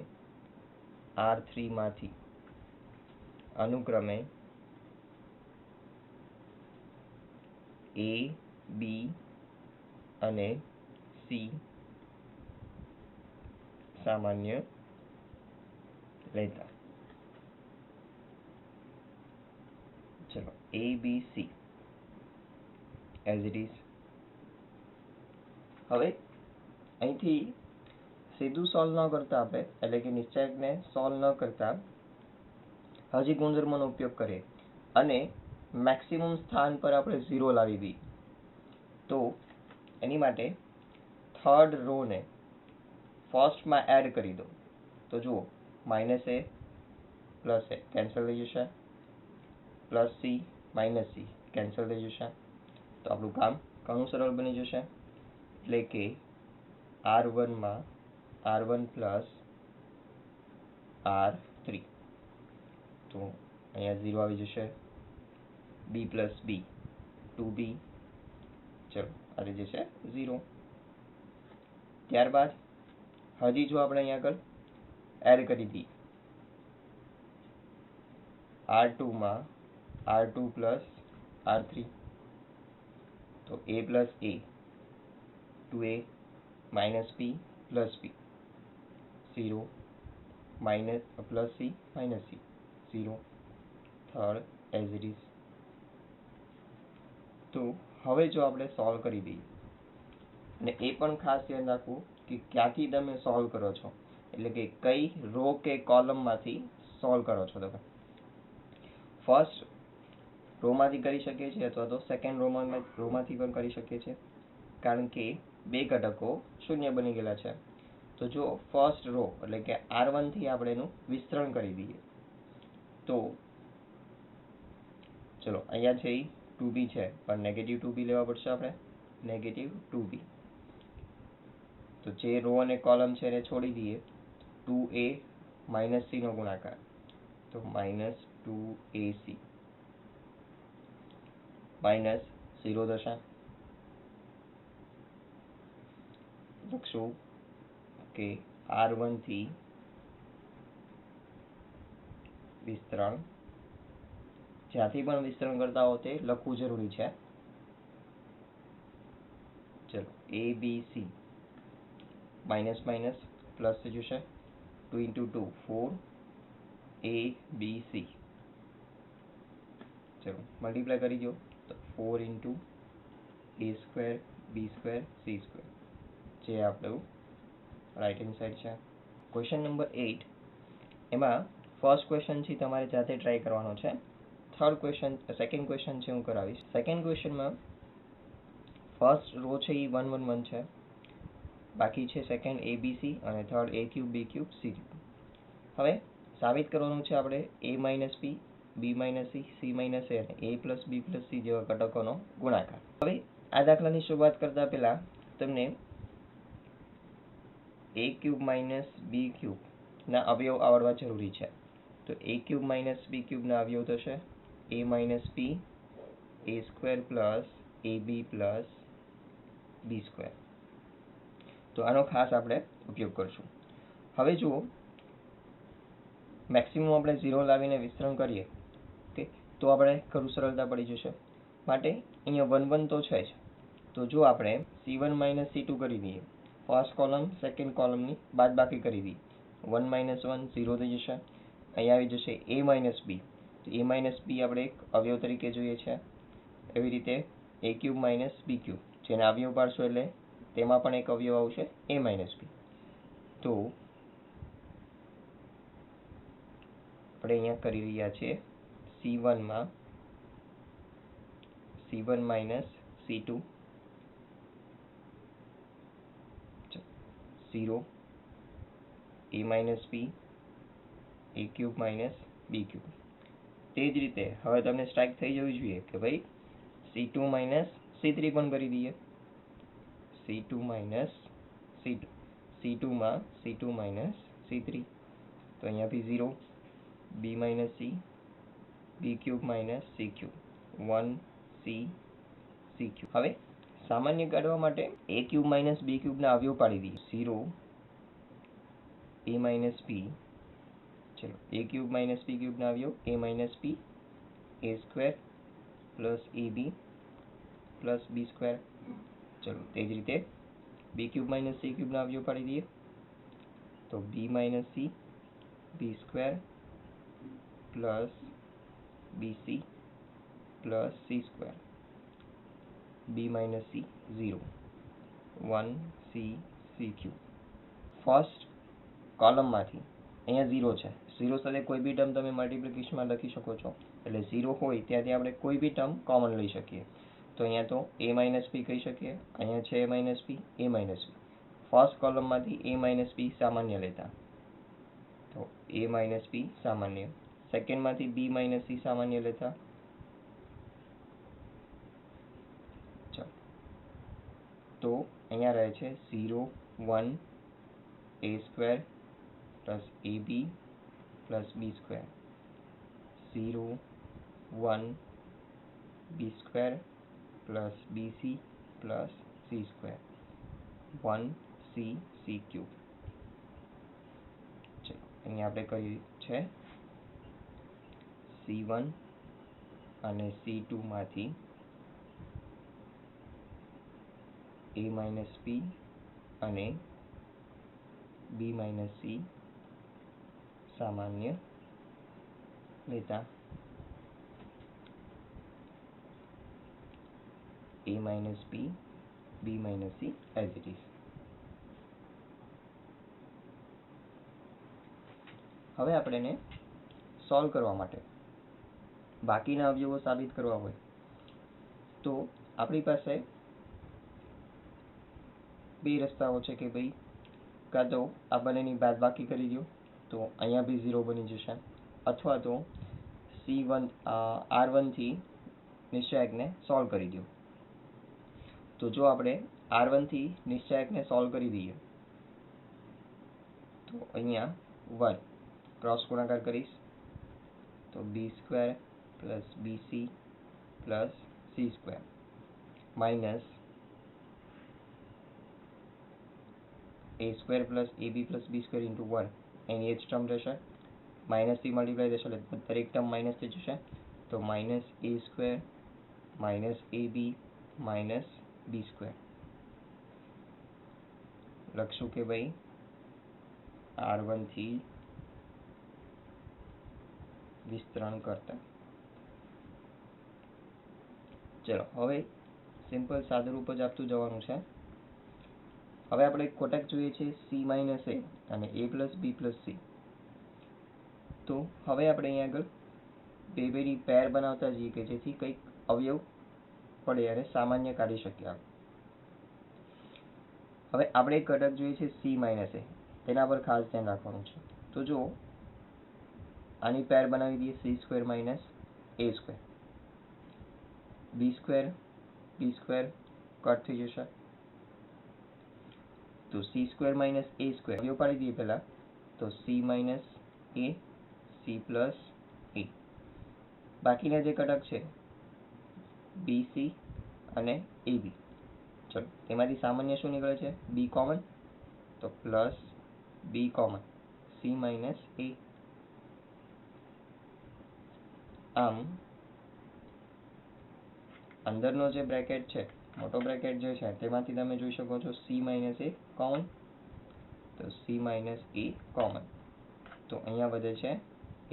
r3 માંથી અનુક્રમે a b અને c સામાન્ય લેતા. ચલો a b c as it is. હવે અહીંથી સીધું સોલ્વ ન કરતા આપણે એટલે કે નિશ્ચયકને સોલ્વ ન કરતા હજી ગુણધર્મનો ઉપયોગ કરીએ અને મેક્સિમમ સ્થાન પર આપણે 0 લાવી દઈએ. તો એની માટે થર્ડ રોને ફર્સ્ટમાં એડ કરી દો. તો જુઓ માઇનસ એ પ્લસ એ કેન્સલ થઈ જશે, plus C minus C cancel થઈ જશે. તો આપણું કામ ઘણું સરળ બની જશે. એટલે કે r1માં r1 પ્લસ r3. તો અહીંયા 0 આવી જશે, b પ્લસ b 2b. ચલો આ થઈ જશે 0. ત્યારબાદ હજી જો આપણે અહીંયા આગળ એડ કરી દઈએ r2માં r2 પ્લસ r3. તો a plus a 2a minus b plus b 0 minus plus c minus c 0. Third as it is. તો હવે જો આપણે સોલ્વ કરી દઈએ અને એ પણ ખાસ ધ્યાન રાખવું કે ક્યાંથી તમે સોલ્વ કરો છો એટલે કે કઈ રો કે કોલમમાંથી સોલ્વ કરો છો. તમે ફર્સ્ટ રોમાંથી કરી શકીએ છીએ અથવા તો સેકન્ડ રોમાંથી પણ કરી શકીએ છીએ કારણ કે બે ઘટકો શૂન્ય બની ગયેલા છે. તો જો ફર્સ્ટ રો એટલે કે r1 થી આપણે એનું વિસ્તરણ કરી દઈએ તો ચલો અહીંયા છે 2b છે પણ નેગેટિવ 2b લેવા પડશે આપણે, નેગેટિવ 2b. તો જે રો અને કોલમ છે એને છોડી દઈએ તો 2a માઇનસ c નો ગુણાકાર, તો માઇનસ 2ac માઇનસ 0 દશા લખશું કે R1 થી વિસ્તરણ, જ્યાંથી પણ વિસ્તરણ કરતા હો તે લખવું જરૂરી છે. ચલો abc માઇનસ માઇનસ પ્લસ થઈ જશે, 2 into 2 4 abc, ચલો મલ્ટીપ્લાય કરી દો તો 4 into a square b square c square, જે આપણું રાઈટ હેન્ડ સાઈડ છે. ક્વેશ્ચન નંબર 8, એમાં ફર્સ્ટ ક્વેશ્ચનથી તમારે જાતે ટ્રાય કરવાનો છે. સેકન્ડ ક્વેશ્ચન છે હું કરાવીશ. સેકન્ડ ક્વેશ્ચનમાં ફર્સ્ટ રો છે એ 1 1 1 છે, બાકી છે સેકન્ડ abc અને third a cube b cube c cube. હવે સાબિત કરવાનું છે આપણે a minus b, b minus c, c minus a અને a plus b plus c જેવા ઘટકોનો ગુણાકાર. હવે આ દાખલાની શરૂઆત કરતા પહેલા તમને a cube minus b cube ના અવયવ આવડવા જરૂરી છે. તો a cube minus b cube ના અવયવ થશે a minus b, a square plus ab plus b square. તો આનો ખાસ આપણે ઉપયોગ કરશું. હવે જુઓ, મેક્સિમમ આપણે 0 લાવીને વિસ્તરણ કરીએ ઓકે, તો આપણે ઘણું સરળતા પડી જશે. માટે અહીંયા 1 1 તો છે જ. તો જો આપણે c1 માઇનસ c2 કરી દઈએ, ફર્સ્ટ કોલમ સેકન્ડ કોલમની બાદબાકી કરી દઈએ, 1 માઇનસ 1 0 થઈ જશે. અહીંયા આવી જશે a માઇનસ b, તો a માઇનસ b આપણે એક અવયવ તરીકે જોઈએ છે. એવી રીતે a cube minus b cube, જેને અવયવ પાડશો એટલે તેમાં પણ એક અવયવ આવશે a માઇનસ b. તો આપણે અહીંયા કરી રહ્યા છીએ c1 માં c1 minus c2 0, a minus b, a cube minus b cube. તે જ રીતે હવે તમને સ્ટ્રાઇક થઈ જવી જોઈએ કે ભાઈ c2 માઇનસ c3 પણ કરી દઈએ, c2 માઇનસ c2, c2 માં c2 માઇનસ c3, તો અહીંયા બી 0, b minus c, b cube minus c cube, 1c c cube. હવે સામાન્ય કાઢવા માટે a ક્યુબ માઇનસ b ક્યુબના અવયવ પાડી દઈએ, 0 a માઇનસ b, ચલો a ક્યુબ માઇનસ b ક્યુબના અવયવ a minus b, a square plus ab plus b square. ચલો તે જ રીતે b ક્યુબ માઇનસ c ક્યુબના અવયવ પાડી દઈએ, તો b minus c, b square plus bc plus c square, b minus c 0, 1c c cube. First કોલમમાંથી અહીંયા 0 છે, 0 સાથે કોઈ બી ટર્મ તમે મલ્ટીપ્લિકેશનમાં લખી શકો છો, એટલે 0 હોય ત્યાંથી આપણે કોઈ બી ટર્મ કોમન લઈ શકીએ. તો અહીંયા તો a માઇનસ b કહી શકીએ, અહીંયા છે a minus b, a minus b. First કોલમમાંથી a માઇનસ b સામાન્ય લેતા, તો a માઇનસ b સામાન્ય. સેકન્ડમાંથી b માઇનસ c સામાન્ય લેતા, તો અહીંયા રહે છે 0 1 a square plus ab plus b square, 0 1 b square plus bc plus c square, 1c c cube. ચલો અહીંયા આપણે કર્યું છે c1 અને c2 માંથી a માઇનસ b અને b માઇનસ c સામાન્ય લેતા, a minus b, b minus c as it is. હવે આપણે એને સોલ્વ કરવા માટે બાકીના અવયવો સાબિત કરવા હોય તો આપણી પાસે બે રસ્તાઓ છે કે ભાઈ કાં તો આ બંનેની બાદબાકી કરી દો તો અહીંયા બી 0 બની જશે, અથવા તો R1 થી નિશ્ચાયકને સોલ્વ કરી દો. તો જો આપણે R1 થી નિશ્ચાયકને સોલ્વ કરી દઈએ તો તો અહીંયા 1 ક્રોસ ગુણાકાર કરીશ તો b² plus bc plus c² minus a² plus ab plus b² into 1 એની એ જ ટર્મ રહેશે, માઇનસથી મલ્ટીપ્લાય થશે એટલે દરેક ટર્મ માઇનસ થઈ જશે. તો minus a² minus ab minus b² લખશું કે ભાઈ r1 થી વિસ્તરણ કરતા. ચલો હવે સિમ્પલ સાદુરૂપ જ આપતું જવાનું છે. હવે આપણે કોટક જોઈએ છે c માઇનસ a અને a plus b plus c. તો હવે આપણે અહીંયા આગળ બેની પેર બનાવતા જઈએ કે જેથી કંઈક અવયવ પડે અને સામાન્ય કાઢી શકીએ. હવે આપણે એક ઘટક જોઈએ છે c માઇનસ a, તેના પર ખાસ ધ્યાન રાખવાનું છે. તો જો આની પેર બનાવી દઈએ c² minus a², b² cut થઈ જશે. તો c² માઇનસ a² અવયવ પાડી દઈએ પહેલા તો c minus a, c plus a. બાકીના જે ઘટક છે bc અને ab, ચલો તેમાંથી સામાન્ય શું નીકળે છે b કોમન, તો plus b common c minus a. આમ અંદરનો જે બ્રેકેટ છે મોટો બ્રેકેટ જે છે તેમાંથી તમે જોઈ શકો છો c માઇનસ a કોમન, તો c માઇનસ a કોમન. તો અહીંયા વધે છે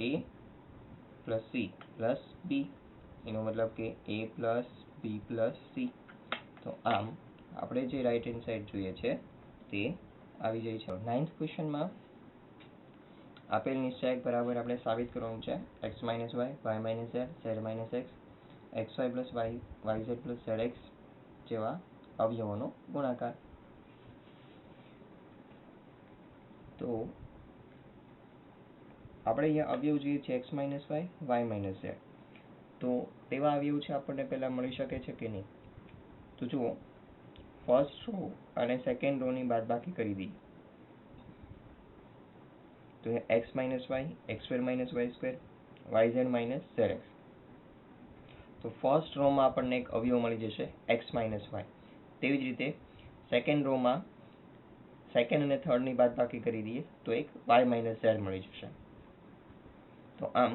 a plus c plus b, એનો મતલબ કે a plus b plus c. તો આમ આપણે જે રાઈટ હેન્ડ સાઈડ જોઈએ છે તે આવી જાય છે. 9th ક્વેશ્ચનમાં આપેલ નિશ્ચાયક બરાબર આપણે સાબિત કરવાનું છે x minus y, y minus z, z minus x, xy plus y, yz plus zx જેવા અવયવોનો ગુણાકાર. તો આપણે અહીંયા અવયવ જોઈએ છે x minus y, y minus z. તો તેવા અવયવ છે આપણને પહેલા મળી શકે છે કે નહીં? તો જુઓ ફર્સ્ટ રો અને સેકન્ડ રોની બાદબાકી કરી દઈએ તો x minus y, x² minus y², yz minus zx. તો ફર્સ્ટ રોમાં આપણને એક અવયવ મળી જશે x માઇનસ y. તેવી જ રીતે સેકન્ડ રોમાં સેકન્ડ અને થર્ડની બાદબાકી કરી દઈએ તો એક y માઇનસ z મળી જશે. તો આમ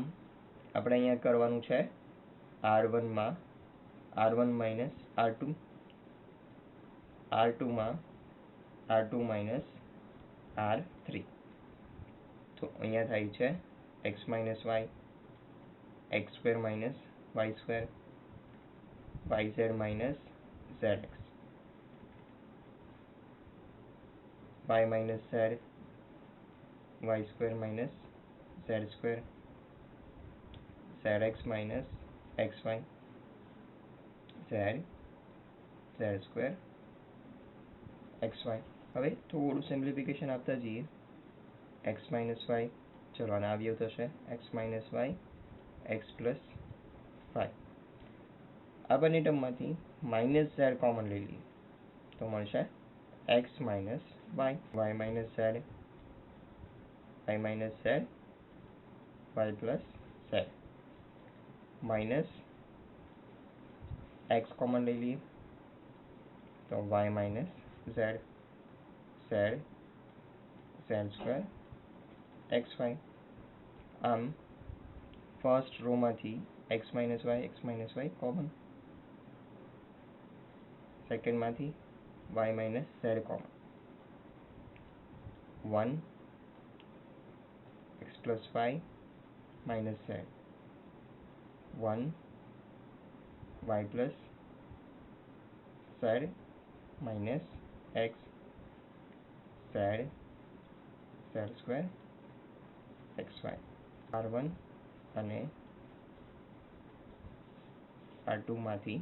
આપણે અહીંયા કરવાનું છે r1 માઇનસ r2, r2 માં r2 માઇનસ r3. તો અહીંયા થાય છે x minus y, x² minus y², yz minus zx, y minus z, y² minus z², zx minus xy, z, z² xy. હવે થોડું સિમ્પ્લિફિકેશન આપતા જઈએ x માઇનસ y, ચલો આના અવયવ થશે x minus y, x plus 5. આ બંને ટર્મમાંથી માઇનસ z કોમન લઈ લઈએ તો મળશે x minus y, y minus z, y minus z, y plus z minus x common લઈ લઈએ તો y minus z, z, z² xy. આમ ફર્સ્ટ રોમાંથી x માઇનસ y કોમન, સેકન્ડમાંથી y minus z common, 1 x plus 5 minus z, 1 y plus z minus x, z, z² xy. r1 અને r2 માંથી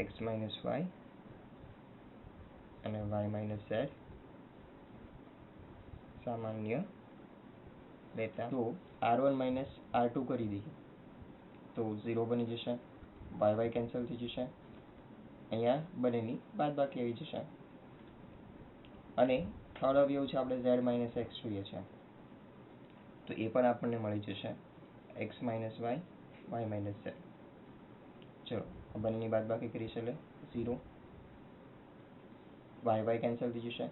x માઇનસ y અને y માઇનસ z સામાન્ય લેતા તો r1 માઇનસ r2 કરી દઈએ તો 0 બની જશે, y કેન્સલ થઈ જશે, અહીંયા બંનેની બાદબાકી આવી જશે. અને થર્ડ અવયવ છે આપણે z માઇનસ એક્સ જોઈએ છે, તો એ પણ આપણને મળી જશે x minus y minus z. ચલો આ બંનેની બાદબાકી કરી છે એટલે 0, y કેન્સલ થઈ જશે,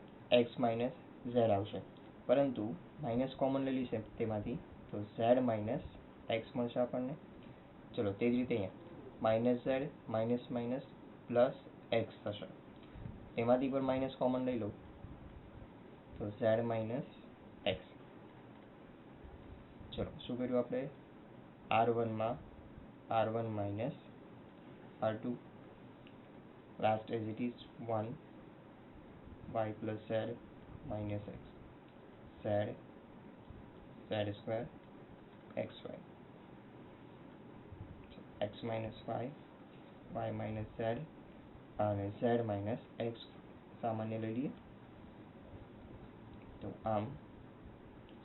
x માઇનસ z આવશે, પરંતુ માઇનસ કોમન લઈ લઈશે તેમાંથી, તો z માઇનસ એક્સ મળશે આપણને. ચલો તે જ રીતે અહીંયા minus Z minus minus plus x થશે, તેમાંથી પણ માઇનસ કોમન લઈ લો તો ઝેડ માઇનસ એક્સ. ચલો શું કર્યું આપણે, R1 R1 minus R2, last as it is 1 y plus Z minus x, z z square x y, x minus Y minus z અને ઝેડ માઇનસ એક્સ સામાન્ય લઈ લઈએ, તો આમ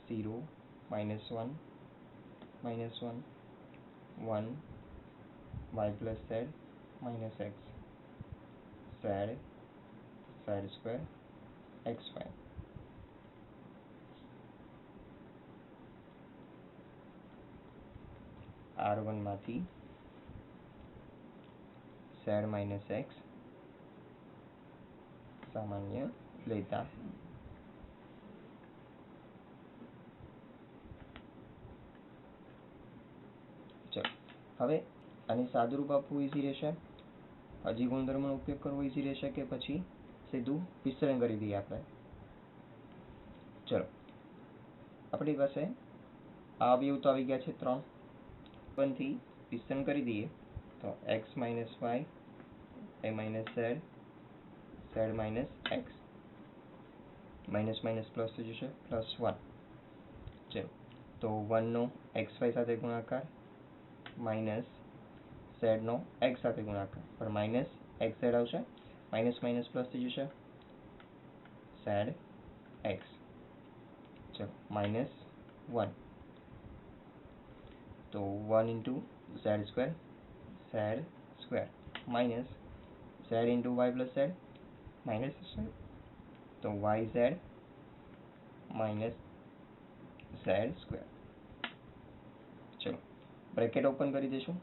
0 minus 1 minus 1 1 y plus Z minus x, z z square x y, R1 માંથી ઝેડ માઇનસ એક્સ સામાન્ય લેતા ચલો હવે આની સાદુરૂપ આપવું ઈઝી રહેશે, હજી ગુણધર્મનો ઉપયોગ કરવો ઈઝી રહેશે કે પછી સીધું વિસ્તરણ કરી દઈએ આપણે. ચલો આપણી પાસે આ અવયવ તો આવી ગયા છે 3, 1 થી વિસ્તરણ કરી દઈએ તો x minus Y minus z z minus x, minus minus plus થઈ જશે પ્લસ 1. ચલો તો 1નો એક્સ વાય સાથે ગુણાકાર માઇનસ ઝેડનો એક્સ સાથે ગુણાકાર, પણ માઇનસ એક્સ ઝેડ આવશે, માઇનસ માઇનસ પ્લસ થઈ જશે ઝેડ એક્સ. ચલો માઇનસ 1, તો 1 into Z square minus Z into Y plus Z minus Z, તો Y Z minus Z square. ચલો બ્રેકેટ ઓપન કરી દઈશું,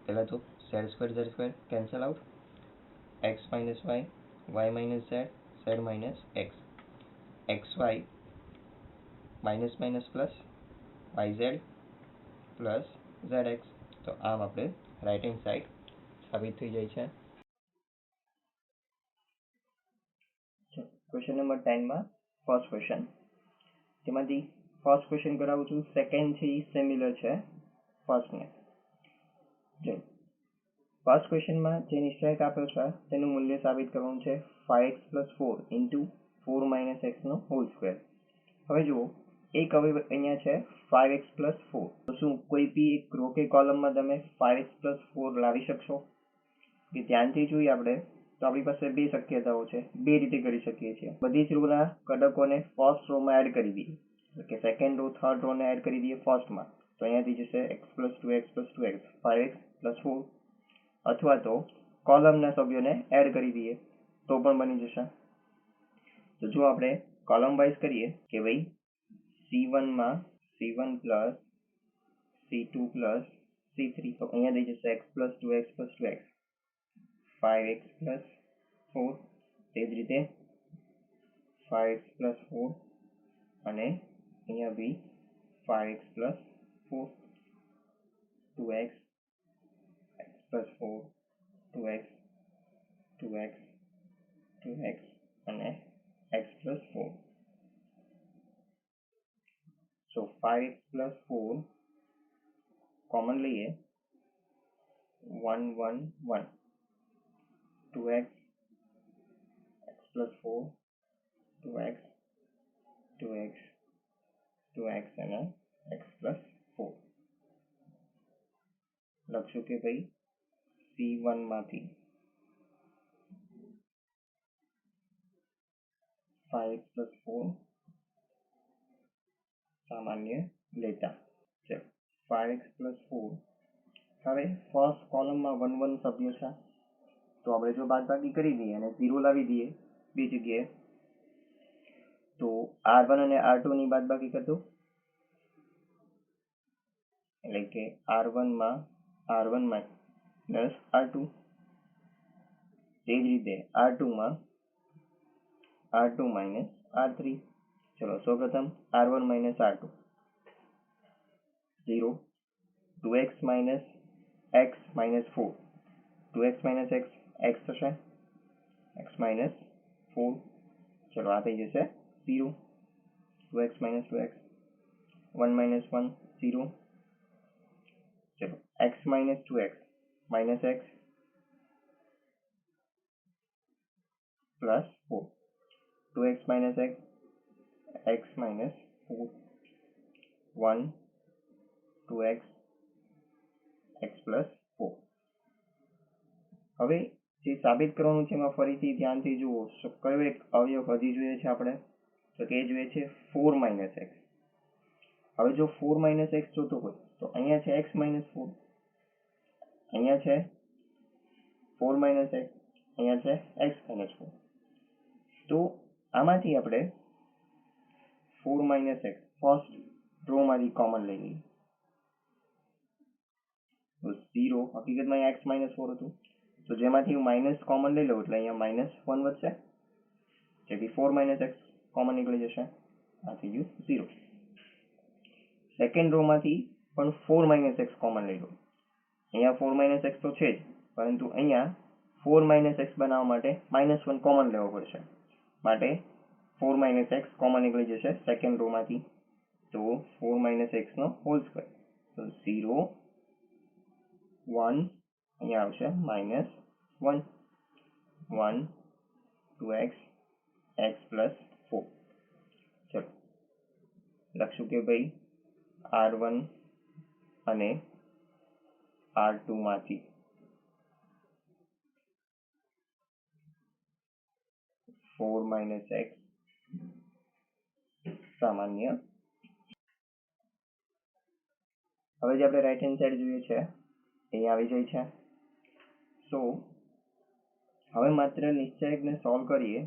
પહેલાં તો Z square cancel out, X minus Y minus Z minus X Y minus minus plus Y Z plus Z X, તો આમ આપણે રાઇટ હેન્ડ સાઈડ સાબિત થઈ જાય છે. ક્વેશ્ચન નંબર 10માં ફર્સ્ટ ક્વેશ્ચન, તેમાંથી ફર્સ્ટ ક્વેશ્ચન કરાવું છું, સેકન્ડ છે એ સિમિલર છે ફર્સ્ટને. જો ફર્સ્ટ ક્વેશ્ચનમાં જે નિશ્ચયક આપ્યો છે તેનું મૂલ્ય સાબિત કરવાનું છે 5x પ્લસ 4 ઇન્ટુ 4 માઇનસ એક્સનો હોલ સ્ક્વેર. હવે જુઓ એક અવયવ અહીંયા છે 5x પ્લસ 4, તો શું કોઈ બી એક રો કે કોલમમાં તમે 5x પ્લસ 4 લાવી શકશો? કે ધ્યાનથી જોઈએ આપણે તો આપણી પાસે બે શક્યતાઓ છે, બે રીતે કરી શકીએ છીએ. બધી જ રોના ઘટકોને ફર્સ્ટ રોમાં એડ કરી દઈએ, કે સેકન્ડ રો થર્ડ રોને એડ કરી દઈએ ફર્સ્ટમાં, તો અહીંયાથી જશે x plus 2x plus 2x 5x plus 4, અથવા તો કોલમના સભ્યોને એડ કરી દઈએ તો પણ બની જશે. તો જો આપણે કોલમ વાઇઝ કરીએ કે ભાઈ C1 માં C1 plus C2 plus C3, તો અહીંયા થઈ જશે x plus 2x plus 2x 5x plus 4, તે જ રીતે 5x પ્લસ 4 અને અહીંયા બી 5x plus 4, 2x x plus 4 2x 2x 2x અને x પ્લસ 4. સો 5x પ્લસ 4 કોમન લઈએ 1 1 1, 2x x plus 4 2x 2x 2x અને x પ્લસ 4. લખશું કે ભાઈ C1 માંથી 5x પ્લસ 4 સામાન્ય લેતા. ચલો 5x પ્લસ 4, હવે ફર્સ્ટ કોલમમાં 1 1 સભ્યો છે, તો આપણે જો બાદબાકી કરી દઈએ અને 0 લાવી દઈએ બે જગ્યાએ, તો R1 અને R2 ની બાદબાકી કરી દો, એટલે કે R1 માં R1 માઇનસ R2, તે જ રીતે R2 માં R2 માઇનસ R3. ચલો સૌપ્રથમ R1 minus R2, 0, 2x minus x minus 4, 2x minus x, x થશે, x માઇનસ 4, ચલો આ થઈ જશે 0, 2x માઇનસ 2x, 1 માઇનસ 1, 0, ચલો x minus 2x minus x plus 4, 2x minus x, x minus 4, 1, 2x, x plus 4. હવે જે સાબિત કરવાનું છે એમાં ફરીથી ધ્યાનથી જુઓ, કયો એક અવયવ હજી જોઈએ છે આપણે, તો તે જોઈએ છે 4 minus x. હવે જો 4 minus x જોતો હોય તો અહીંયા છે x minus 4, અહીંયા છે 4 minus x, અહીંયા છે x minus 4. તો આમાંથી આપણે 4 minus x ફર્સ્ટ રો માંથી કોમન લઈ લઈએ, તો 0, હકીકતમાં અહીંયા x minus 4 હતું, તો જેમાંથી હું માઇનસ કોમન લઈ લઉં એટલે અહીંયા માઇનસ 1 વધશે, જેથી 4 minus x કોમન નીકળી જશે, આ થઈ ગયું 0. સેકન્ડ રો માંથી પણ 4 minus x કોમન લઈ લો, અહીંયા 4 minus x તો છે જ, પરંતુ અહીંયા 4 minus x બનાવવા માટે માઇનસ 1 કોમન લેવો પડશે, માટે 4 minus x કોમન નીકળી જશે સેકન્ડ રો માંથી, તો 4 minus x નો હોલ સ્ક્વેર, તો 0, 1, અહીંયા આવશે માઇનસ 1, 1, 2x, x પ્લસ 4. ચલો લખશું કે ભાઈ R1 અને R2 માંથી 4 minus x સામાન્ય. હવે જે આપણે રાઈટ હેન્ડ સાઈડ જોઈએ છે અહીંયા આવી જાય છે, સો હવે માત્ર નિશ્ચયકને સોલ્વ કરીએ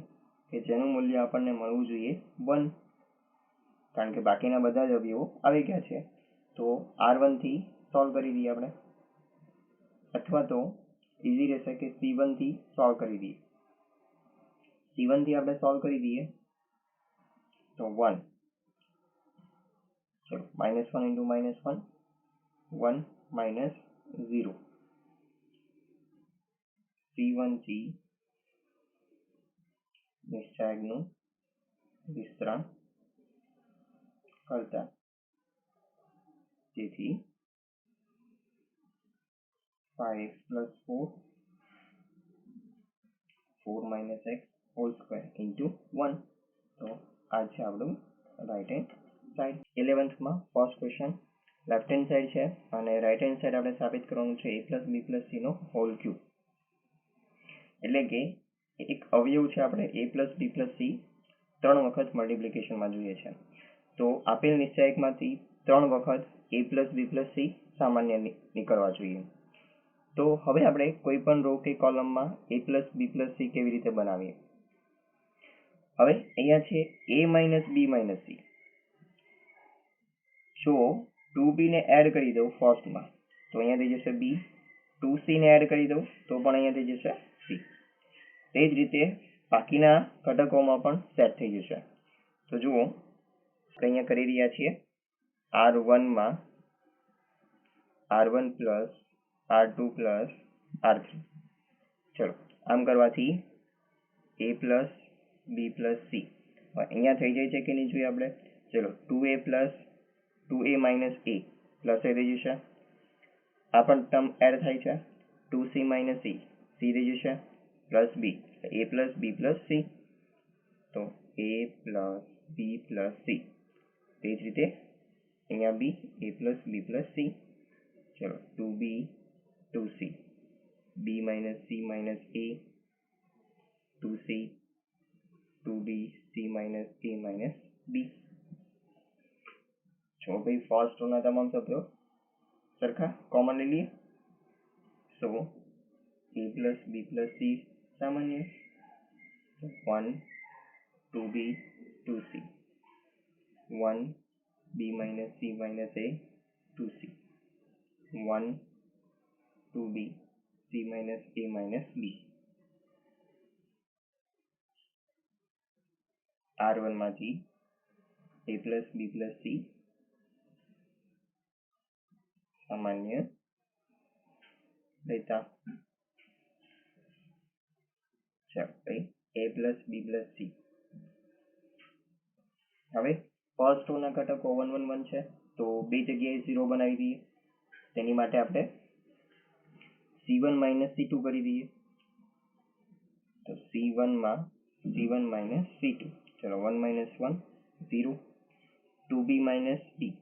કે જેનું મૂલ્ય આપણને મળવું જોઈએ 1, કારણ કે બાકીના બધા જ અવયવો આવી ગયા છે, તો R1 થી સોલ્વ કરી દઈએ આપણે, અથવા તો ઈઝી રહેશે કે C1 થી સોલ્વ કરી દઈએ. C1 થી આપણે સોલ્વ કરી દઈએ તો 1, ચલો -1 into -1, 1 minus 0, C1 થી નિશ્ચાયકનું વિસ્તરણ કરતા, તેથી 5x plus 4, 4 minus x whole square into 1. તો આ છે આપણું રાઈટ હેન્ડ સાઈડ. 11th માં first question left hand side છે અને રાઈટ હેન્ડ સાઈડ આપણે સાબિત કરવાનું છે a plus b plus c no hall cube, એટલે કે એક અવયવ છે આપણે a plus b plus c 3 વખત મલ્ટીપ્લિકેશનમાં જોઈએ છે, તો આપેલ નિશ્ચાયકમાંથી 3 વખત a plus b plus c સામાન્ય નીકળવા જોઈએ. તો હવે આપણે કોઈ પણ રો કે કોલમમાં a plus b plus c કેવી રીતે બનાવીએ. હવે અહીંયા છે a minus b minus c, જો 2b ને એડ કરી દઉં ફર્સ્ટમાં તો અહીંયા થઈ જશે b, 2c ને એડ કરી દઉં તો પણ અહીંયા થઈ જશે c. તે જ રીતે બાકીના ઘટકોમાં પણ સેટ થઈ જશે. તો જુઓ અહીંયા કરી રહ્યા છીએ R1 માં R1 plus R2 plus R3. ચલો આમ કરવાથી a plus b plus c અહીંયા થઈ જાય છે કે નહીં જોઈએ આપણે. ચલો 2a plus 2a minus a plus A થઈ જશે, આ પણ ટર્મ એડ થાય છે, 2c minus c, c થઈ જશે, plus b, a plus b plus c, તો a plus b plus c. તે જ રીતે અહીંયા b, a plus b plus c, ચલો 2b 2c, b minus c minus a, 2c 2b c minus a minus b. જો ભાઈ ફર્સ્ટ રોના તમામ સભ્યો સરખા કોમન લઈ લઈએ, સો a plus b plus c સામાન્ય 1 2b 2c 1 b minus c minus a 2c 1 2b c minus a minus b r1 માંથી a plus b plus c સામાન્ય લેતા ચાલો a plus b plus c હવે ફર્સ્ટ રોના ઘટકો 1 1 1 છે તો બે જગ્યાએ 0 બનાવી દઈએ તેની માટે આપણે c1 minus c2 કરી દઈએ તો c1 માં c1 minus c2 ચલો 1 minus 1 0 2b minus b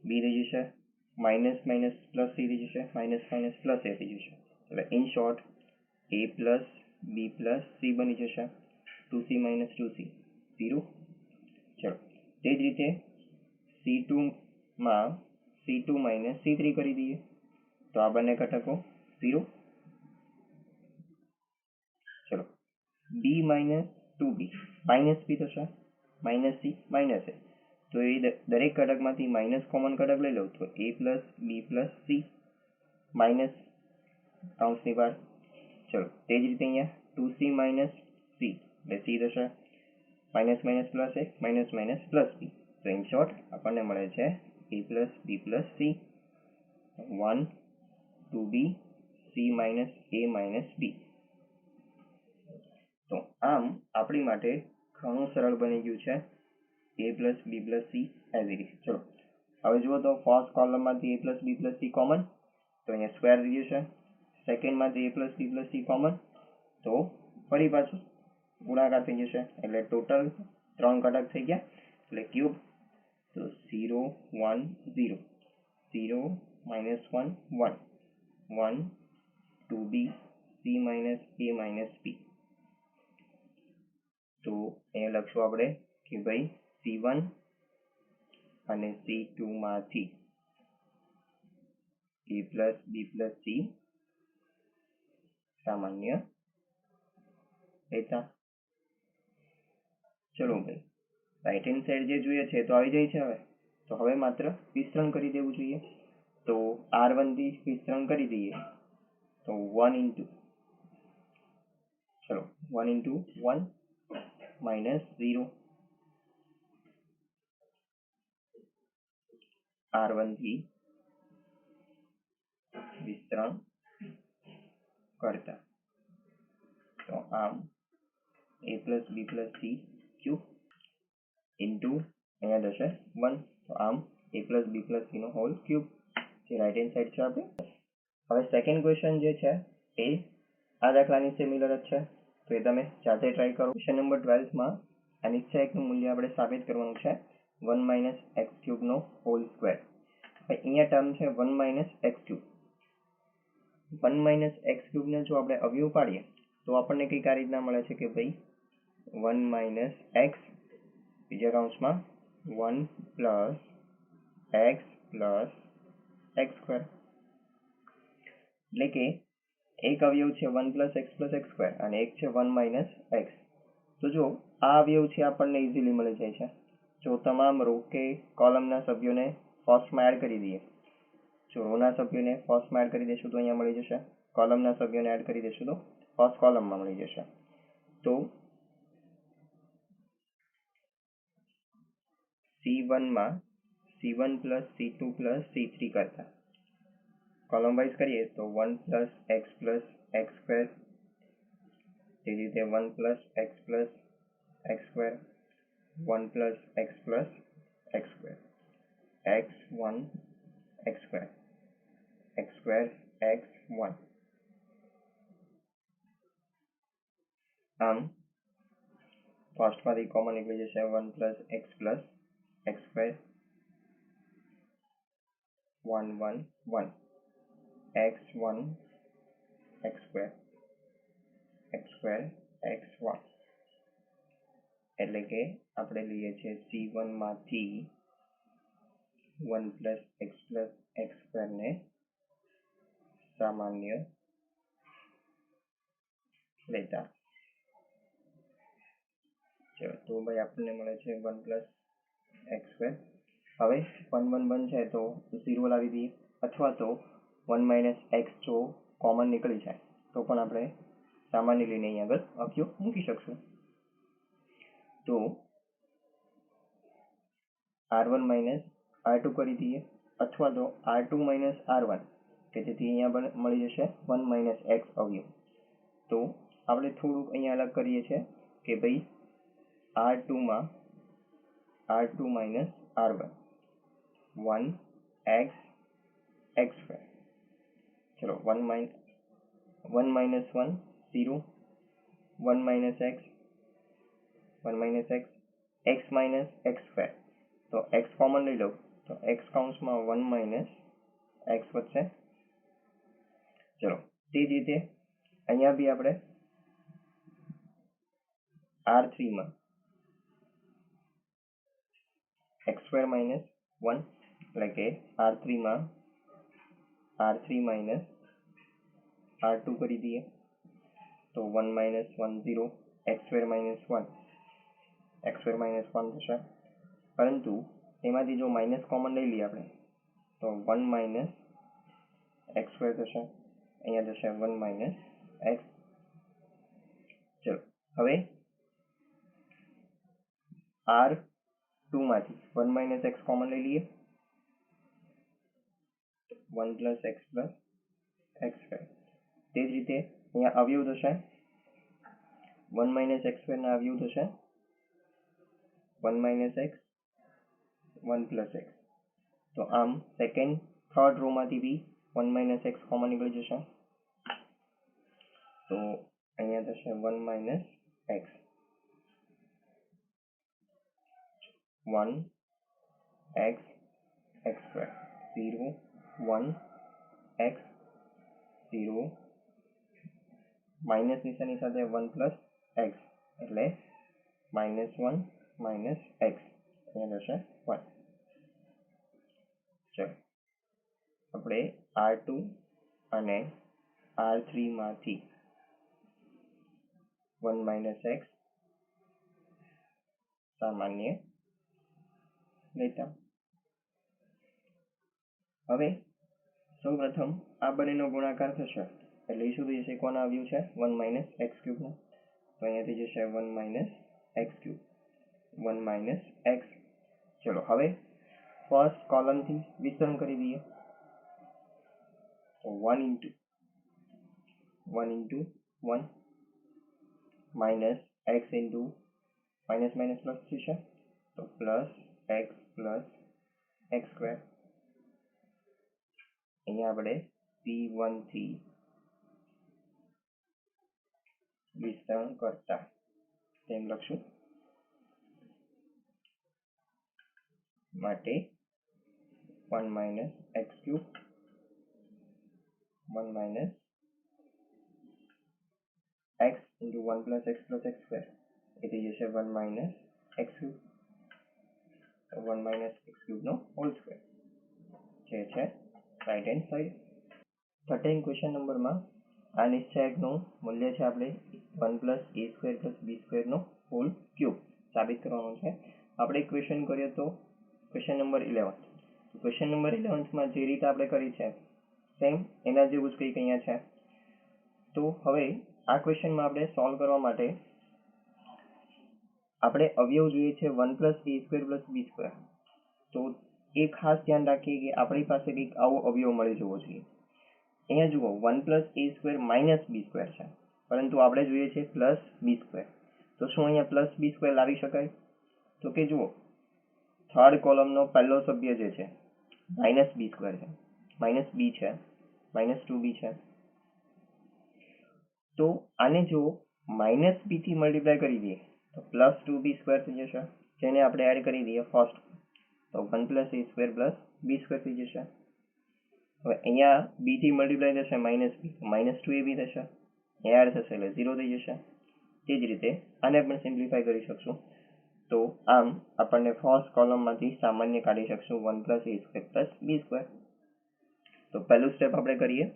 b રહી જશે માઇનસ માઇનસ પ્લસ થઈ જશે માઇનસ માઇનસ પ્લસ એ થઈ જશે એટલે in short a plus b plus c બની જશે 2c minus 2c 0 ચલો તે જ રીતે c2 માં c2 minus c3 કરી દઈએ તો આ બંને ઘટકો 0 ચલો b minus 2b minus b થશે માઇનસ c માઇનસ a તો એ દરેક ઘટકમાંથી માઇનસ કોમન ઘટક લઈ લઉં તો a plus b plus c minus કાઉન્સની બહાર ચલો તે જ રીતે અહીંયા 2c માઇનસ c એટલે c થશે minus minus plus a minus minus plus b તો ઇન શોર્ટ આપણને મળે છે a plus b plus c 1 2b c minus a minus b તો આમ આપણી માટે ઘણું સરળ બની ગયું છે a plus b plus c as it is ચલો હવે જુઓ તો ફર્સ્ટ કોલમમાંથી a plus b plus c common તો અહીંયા સ્ક્વેર થઈ જશે સેકન્ડમાંથી a plus b plus c common તો ફરી પાછું ગુણાકાર થઈ જશે એટલે ટોટલ 3 ઘટક થઈ ગયા એટલે ક્યુબ તો 0 1 0 0 minus 1 1 1 2b c minus a minus b તો અહીંયા લખશું આપણે કે ભાઈ c1 અને c2 માંથી a plus b plus c સામાન્ય લેતા ચલો ભાઈ રાઈટ હેન્ડ સાઈડ જે જોઈએ છે તો આવી જાય છે તો હવે માત્ર વિસ્તરણ કરી દેવું જોઈએ તો r1 થી વિસ્તરણ કરી દઈએ તો 1 into ચલો 1 into 1 minus 0 r1 થી વિસ્તરણ કરતા તો આમ a plus b plus c cube into અહીંયા થશે 1 તો આમ a plus b plus c no hall cube જે રાઈટ હેન્ડ સાઈડ છે આપણે હવે સેકન્ડ ક્વેશ્ચન જે છે એ આ દાખલાની સિમિલર જ છે તો એ તમે જાતે ટ્રાય કરો ક્વેશ્ચન નંબર 12 માં અનિશ્ચાયકનું મૂલ્ય આપણે સાબિત કરવાનું છે 1 minus x cube નો હોલ સ્ક્વેર હવે અહીંયા ટર્મ છે 1 minus x cube 1 minus x cube ને જો આપણે અવયવ પાડીએ તો આપણને કંઈક આ રીતના મળે છે કે ભાઈ 1 minus x બીજા કાઉન્સમાં 1 plus x plus x square એટલે કે એક અવયવ છે 1 plus x plus x square અને એક છે 1 minus x તો જો આ અવયવ છે આપણને ઇઝીલી મળી જાય છે જો તમામ રો કે કોલમના સભ્યોને ફર્સ્ટમાં એડ કરી દઈએ જો રોના સભ્યોને ફર્સ્ટમાં એડ કરી દેશું તો અહીંયા મળી જશે કોલમના સભ્યોને એડ કરી દેશું તો ફર્સ્ટ કોલમમાં મળી જશે તો c1 માં c1 plus c2 plus c3 કરતા કોલમ વાઇઝ કરીએ તો 1 plus x plus x square તે રીતે 1 plus x plus x square 1 plus x plus x square x1 x square x square x1 આમ ફર્સ્ટમાંથી કોમન નીકળી જશે 1 plus x plus x square 1 1 1 x1 x square x1 એટલે કે આપણે લઈએ છીએ c1 માંથી 1 plus x square ને સામાન્ય લેતા. ચલો તો ભાઈ આપણને મળે છે 1 પ્લસ એક્સ સ્ક્વેર. હવે 1 1 1 છે તો 0 લાવી દઈએ, અથવા તો 1 માઇનસ એક્સ જો કોમન નીકળી જાય તો પણ આપણે સામાન્ય લઈને અહીં આગળ અવયવ મૂકી શકશું. તો r1 માઇનસ r2 કરી દઈએ, અથવા તો r2 માઇનસ r1, કે જેથી અહીંયા પણ મળી જશે 1 માઇનસ એક્સ અવયવ. તો આપણે થોડુંક અહીંયા અલગ કરીએ છીએ કે ભાઈ r2 માં r2 minus r1 1 x x square. ચલો 1 minus 1 minus 1 0, 1 minus x 1 minus x, x minus x square. તો એક્સ કોમન લઈ લઉં તો એક્સ કાઉન્સમાં 1 માઇનસ એક્સ વધશે. ચલો તે જ રીતે અહીંયા બી આપણે r3 માં એક્સ સ્ક્વેર માઇનસ 1, એટલે કે r3 માં r3 માઇનસ r2 કરી દઈએ તો 1 minus 1 0, x square minus 1 x square minus 1 થશે. પરંતુ એમાંથી જો માઇનસ કોમન લઈ લઈએ આપણે તો 1 માઇનસ એક્સ સ્ક્વેર થશે, અહીંયા થશે 1 માઇનસ એક્સ. ચલો હવે r2 માંથી 1 માઇનસ એક્સ કોમન લઈ લઈએ, 1 પ્લસ એક્સ સ્ક્વેર. તે જ રીતે અહીંયા અવયવ થશે 1 માઇનસ એક્સ સ્ક્વેરના અવયવ થશે 1 માઇનસ એક્સ 1 પ્લસ એક્સ. તો આમ સેકન્ડ થર્ડ રો માંથી બી 1 માઇનસ એક્સ કોમન નીકળી જશે. તો અહીંયા થશે 1 minus x 1 x x square 0 1 x 0, minus નિશાની સાથે 1 પ્લસ એક્સ એટલે માઇનસ 1 માઇનસ એક્સ, અહીંયા થશે 1. ચલો આપણે r2 અને r3 માંથી 1 માઇનસ એક્સ સામાન્ય લેતા. હવે સૌ પ્રથમ આ બંનેનો ગુણાકાર થશે એટલે શું થઈ જશે, કોના અવયવ છે 1 માઇનસ એક્સ ક્યુબનો. તો અહીંયા થઈ જશે 1 minus X cube 1 minus x. ચલો હવે ફર્સ્ટ કોલમથી વિસ્તરણ કરી દઈએ તો 1 into 1 minus X into minus minus plus થશે તો પ્લસ એક્સ સ્ક્વેર. અહીંયા આપણે p1 થી વિસ્તરણ કરતા તેમ લખશું. માટે 1 minus X cube 1 minus X into 1 plus X square, એ થઈ જશે 1 minus X cube 1 minus X ક્યુબનો હોલ સ્ક્વેર, જે છે રાઈટ હેન્ડ સાઈડ. 13 ક્વેશ્ચન નંબરમાં આ નિશ્ચાયકનું મૂલ્ય છે આપણે 1 પ્લસ એ સ્ક્વેર પ્લસ બી સ્ક્વેરનો હોલ ક્યુબ સાબિત કરવાનો છે. આપણે ક્વેશ્ચન કર્યો તો ક્વેશ્ચન નંબર 11. ક્વેશ્ચન નંબર 11માં જે રીતે આપણે કરી છે સેમ એના જેવું જ કંઈક અહીંયા છે. તો હવે આ ક્વેશ્ચનમાં આપણે સોલ્વ કરવા માટે આપણે અવયવ જોઈએ છે 1 પ્લસ એ સ્ક્વેર પ્લસ બી સ્ક્વેર. તો એ ખાસ ધ્યાન રાખીએ કે આપણી પાસે કંઈક આવો અવયવ મળી જવો જોઈએ. અહીંયા જુઓ 1 પ્લસ એ સ્ક્વેર માઇનસ બી સ્ક્વેર છે, પરંતુ આપણે જોઈએ છે પ્લસ બી સ્ક્વેર. તો શું અહીંયા પ્લસ બી સ્ક્વેર લાવી શકાય? તો કે જુઓ થર્ડ કોલમનો પહેલો સભ્ય જે છે માઇનસ બી સ્ક્વેર છે, માઇનસ બી છે, માઇનસ 2b છે. તો આને જો માઇનસ બી થી મલ્ટીપ્લાય કરી દઈએ તો પ્લસ 2b સ્ક્વેર થઈ જશે, જેને આપણે એડ કરી દઈએ ફર્સ્ટ તો 1 પ્લસ એ સ્ક્વેર પ્લસ બી સ્ક્વેર થઈ જશે. હવે અહીંયા બી થી મલ્ટીપ્લાય થશે માઇનસ બી, માઇનસ 2ab થશે, એડ થશે એટલે 0 થઈ જશે. તે જ રીતે આને પણ સિમ્પ્લિફાય કરી શકશું. તો આમ આપણને ફર્સ્ટ કોલમમાંથી સામાન્ય કાઢી શકશું 1 પ્લસ એ સ્ક્વેર પ્લસ બી સ્ક્વેર. તો પહેલું સ્ટેપ આપણે કરીએ.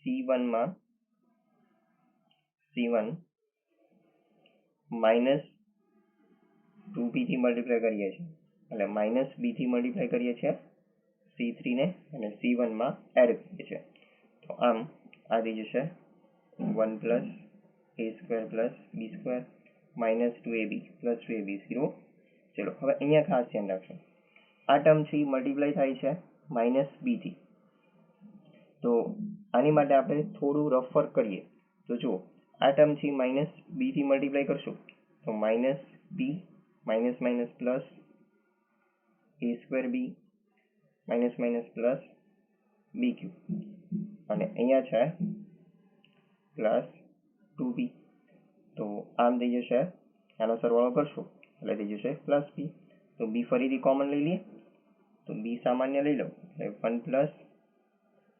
C1 માં C1 માઇનસ 2b થી મલ્ટીપ્લાય કરીએ છીએ એટલે માઇનસ b થી મલ્ટીપ્લાય કરીએ છીએ C3 ને અને C1 માં એડ કરીએ છીએ તો આમ આ થઈ જશે 1 plus a square plus b square minus 2ab plus 2ab 0. ચલો હવે અહીંયા ખાસ ધ્યાન રાખજો આ ટર્મથી મલ્ટીપ્લાય થાય છે માઇનસ b થી તો આની માટે આપણે થોડું રફ વર્ક કરીએ તો જુઓ આ ટર્મથી માઇનસ b થી મલ્ટીપ્લાય કરશું તો minus b minus minus plus a square b minus minus plus b cube અને અહીંયા છે પ્લસ 2b તો આમ થઈ જશે આનો સરવાળો કરશું એટલે થઈ જશે પ્લસ b તો b ફરીથી કોમન લઈ લઈએ તો b સામાન્ય લઈ લો એટલે 1 plus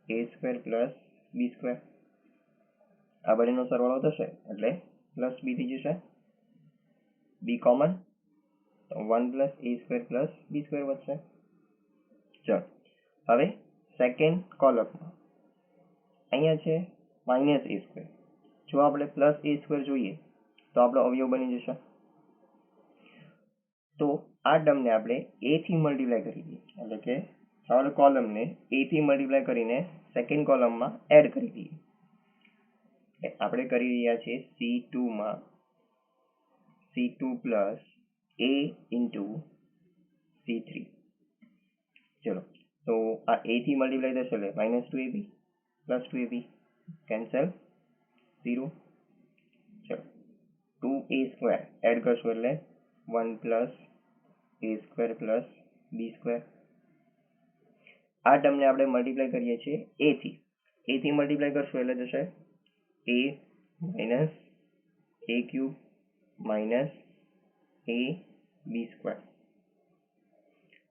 a square plus b square આ બંનેનો સરવાળો થશે એટલે પ્લસ b થઈ જશે b કોમન તો 1 plus a square plus b square વધશે ચલો હવે સેકન્ડ કોલમમાં અહીંયા છે માઇનસ a સ્ક્વેર જો આપણે પ્લસ a સ્ક્વેર જોઈએ તો આપણો અવયવ બની જશે તો આ ટર્મને આપણે a થી મલ્ટીપ્લાય કરી દઈએ એટલે કે થર્ડ કોલમને a થી મલ્ટીપ્લાય કરીને સેકન્ડ કોલમમાં એડ કરી દઈએ આપણે કરી રહ્યા છીએ C2 માં C2 plus a into C3 ચલો તો આ a થી મલ્ટીપ્લાય થશે એટલે minus 2ab plus 2ab cancel 0 ચલો 2a સ્ક્વેર એડ કરશું એટલે 1 plus a square plus b square આ ટર્મને આપણે મલ્ટીપ્લાય કરીએ છીએ a થી મલ્ટીપ્લાય કરશું એટલે થશે a minus a cube minus a b square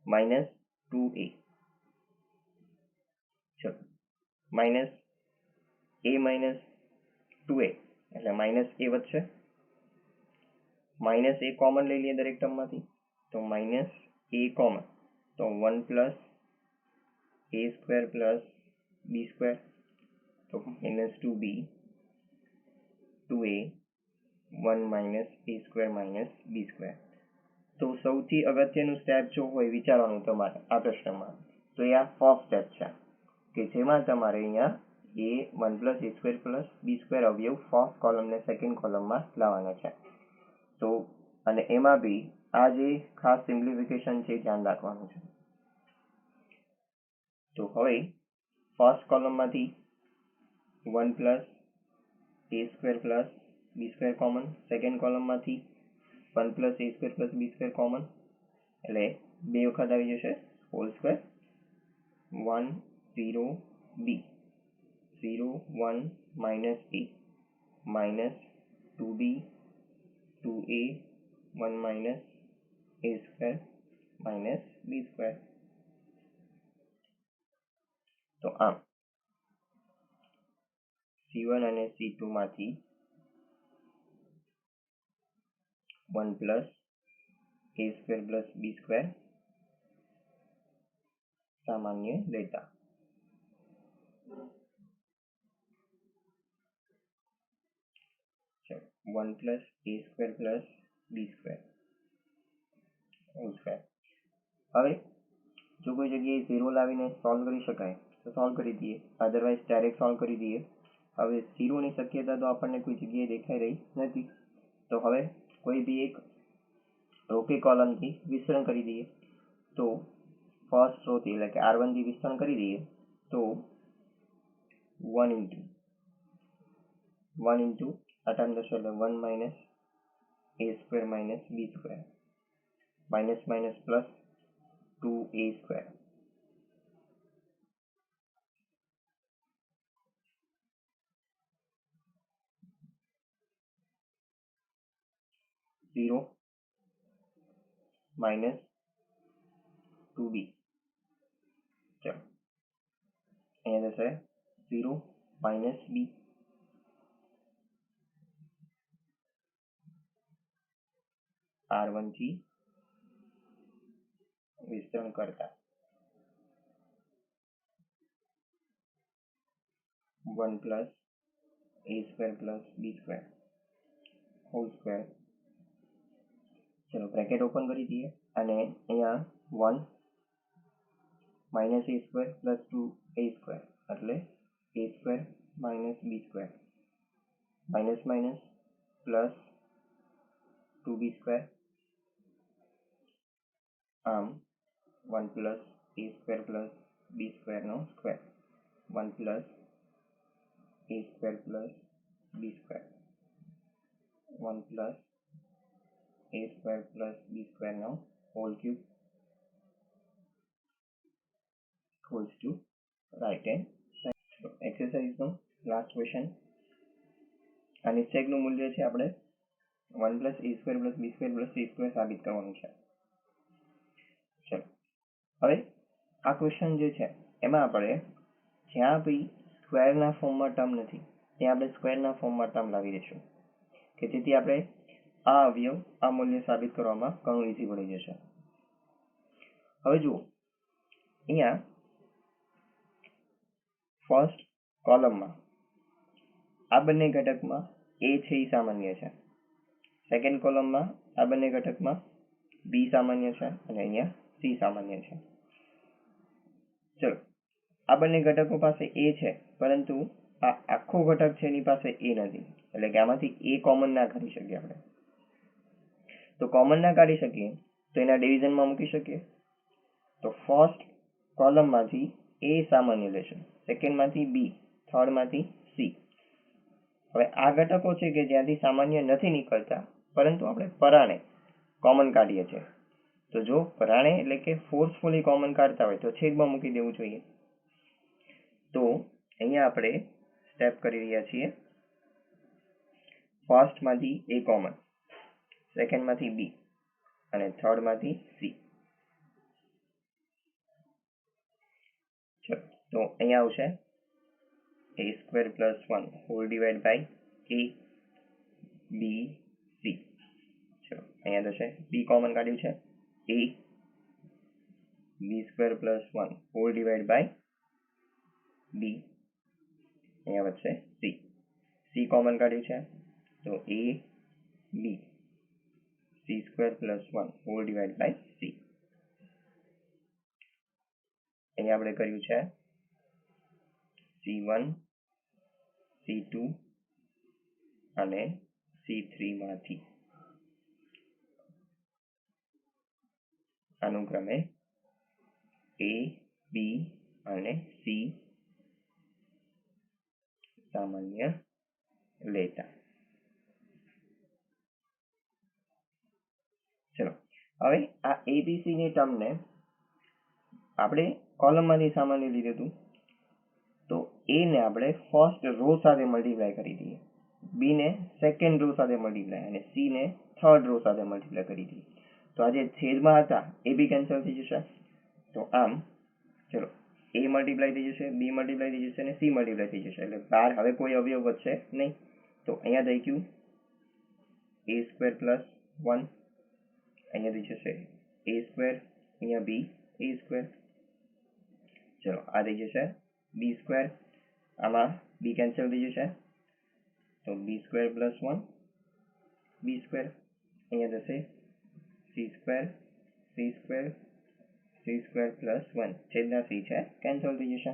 minus 2a ચલો માઇનસ a માઇનસ 2a એટલે માઇનસ a વધશે માઇનસ a કોમન લઈ લઈએ દરેક ટર્મમાંથી તો માઇનસ a કોમન તો 1 plus a square plus b square તો minus 2b 2a 1 minus a square minus b square તો સૌથી અગત્યનું સ્ટેપ જો હોય વિચારવાનું તમારે આ પ્રશ્નમાં તો એ આ ફર્સ્ટ સ્ટેપ છે કે જેમાં તમારે અહીંયા a 1 plus a square plus b square અવયવ ફર્સ્ટ કોલમ ને સેકન્ડ કોલમમાં લાવવાનો છે તો અને એમાં બી આ જે ખાસ સિમ્પ્લિફિકેશન છે ધ્યાન રાખવાનું છે તો હવે ફર્સ્ટ કોલમમાંથી 1 plus a square plus b square common second કોલમમાંથી 1 plus a square plus b square common એટલે બે વખત આવી જશે whole square 1 0 b 0 1 minus a minus 2b 2a 1 minus a square minus b square તો આમ C1 અને C2 માંથી 1 plus a square plus b square સામાન્ય લેતા 1 plus a square plus b square whole square હવે જો કોઈ જગ્યાએ 0 લાવીને સોલ્વ કરી શકાય તો સોલ્વ કરી દઈએ અધરવાઇઝ ડાયરેક્ટ સોલ્વ કરી દઈએ હવે 0 ની શક્યતા તો આપણને કોઈ જગ્યાએ દેખાઈ રહી નથી તો હવે કોઈ બી એક રોકે કોલમથી વિસ્તરણ કરી દઈએ તો ફર્સ્ટ રો થી એટલે કે R1 થી વિસ્તરણ કરી દઈએ તો 1 ઇન્ટુ આ ટર્મ થશે એટલે 1 minus a square minus b square minus minus plus 2a square 0 minus 2b ચલો અહીંયા થશે 0 માઇનસ b R1 થી વિસ્તરણ કરતા 1 પ્લસ એ સ્ક્વેર પ્લસ બી સ્ક્વેર હોલ સ્ક્વેર. ચલો બ્રેકેટ ઓપન કરી દઈએ અને અહીંયા 1 minus A square plus 2 A square એટલે A square minus B square minus minus plus 2b square. આમ 1 પ્લસ એ સ્ક્વેર પ્લસ બી સ્ક્વેરનો સ્ક્વેર 1 પ્લસ એ સ્ક્વેર પ્લસ બી સ્ક્વેર 1 પ્લસ એ સ્ક્વેર પ્લસ બી સ્ક્વેરનો whole cube equals to right hand side. એક્સરસાઇઝનો લાસ્ટ ક્વેશ્ચન. આની સેગનું મૂલ્ય છે આપણે 1 પ્લસ એ સ્ક્વેર પ્લસ બી સ્ક્વેર પ્લસ સી સ્ક્વેર સાબિત કરવાનું છે. ચલો હવે આ ક્વેશ્ચન જે છે એમાં આપણે જ્યાં બી સ્ક્વેરના ફોર્મમાં ટર્મ નથી ત્યાં આપણે સ્ક્વેરના ફોર્મમાં ટર્મ લાવી દઈશું કે જેથી આપણે આ અવયવ આ મૂલ્ય સાબિત કરવામાં ઘણું ઈઝી પડી જશે. હવે જુઓ અહીંયા ફર્સ્ટ કોલમમાં આ બંને ઘટકમાં એ છે એ સામાન્ય છે. સેકન્ડ કોલમમાં આ બંને ઘટકમાં બી સામાન્ય છે અને અહીંયા સી સામાન્ય છે. ચલો આ બંને ઘટકો પાસે એ છે પરંતુ આ આખો ઘટક છે એની પાસે એ નથી એટલે કે આમાંથી એ કોમન ના કાઢી શકીએ આપણે. તો કોમન ના કાઢી શકીએ તો એના ડિવિઝનમાં મૂકી શકીએ. તો ફર્સ્ટ કોલમમાંથી એ સામાન્ય લેશે, સેકન્ડમાંથી બી, થર્ડમાંથી સી. હવે આ ઘટકો છે કે જ્યાંથી સામાન્ય નથી નીકળતા પરંતુ આપણે પરાણે કોમન કાઢીએ છીએ. તો જો પરાણે એટલે કે ફોર્સફુલી કોમન કાઢતા હોય તો છેદમાં મૂકી દેવું જોઈએ. તો અહીંયા આપણે સ્ટેપ કરી રહ્યા છીએ. ફર્સ્ટમાંથી એ કોમન, સેકન્ડમાંથી બી અને થર્ડમાંથી સી. ચલો તો અહીંયા આવશે A square plus 1 whole divide by A B C. ચલો અહીંયા થશે બી કોમન કાઢ્યું છે A B square plus 1 whole divide by B. અહીંયા વધશે સી. સી કોમન કાઢ્યું છે તો A B C square plus 1 whole divide by C. અહીંયા આપણે કર્યું છે C1 C2 અને C3 માંથી અનુક્રમે A, B અને C સામાન્ય લેતા. ચલો હવે આ ABC ની ટર્મને આપણે કોલમમાંથી સામાન્ય લીધું હતું તો A ને આપણે ફર્સ્ટ રો સાથે મલ્ટીપ્લાય કરી દઈએ, B ને સેકન્ડ રો સાથે મલ્ટીપ્લાય અને C ને થર્ડ રો સાથે મલ્ટીપ્લાય કરી દઈએ. તો આ જે છેદમાં હતા એ બી કેન્સલ થઈ જશે. તો આમ ચલો A મલ્ટીપ્લાય થઈ જશે, B મલ્ટીપ્લાય થઈ જશે અને C મલ્ટીપ્લાય થઈ જશે એટલે બહાર હવે કોઈ અવયવ વધશે નહીં. તો અહીંયા થઈ ગયું A સ્ક્વેર પ્લસ 1, અહીંયા થઈ જશે A સ્ક્વેર, અહીંયા B A સ્ક્વેર. ચલો આ થઈ જશે બી સ્ક્વેર, આમાં બી કેન્સલ થઈ જશે તો B square plus 1 B square. અહીંયા થશે C square C square C square plus 1 છેદના સી છે કેન્સલ થઈ જશે.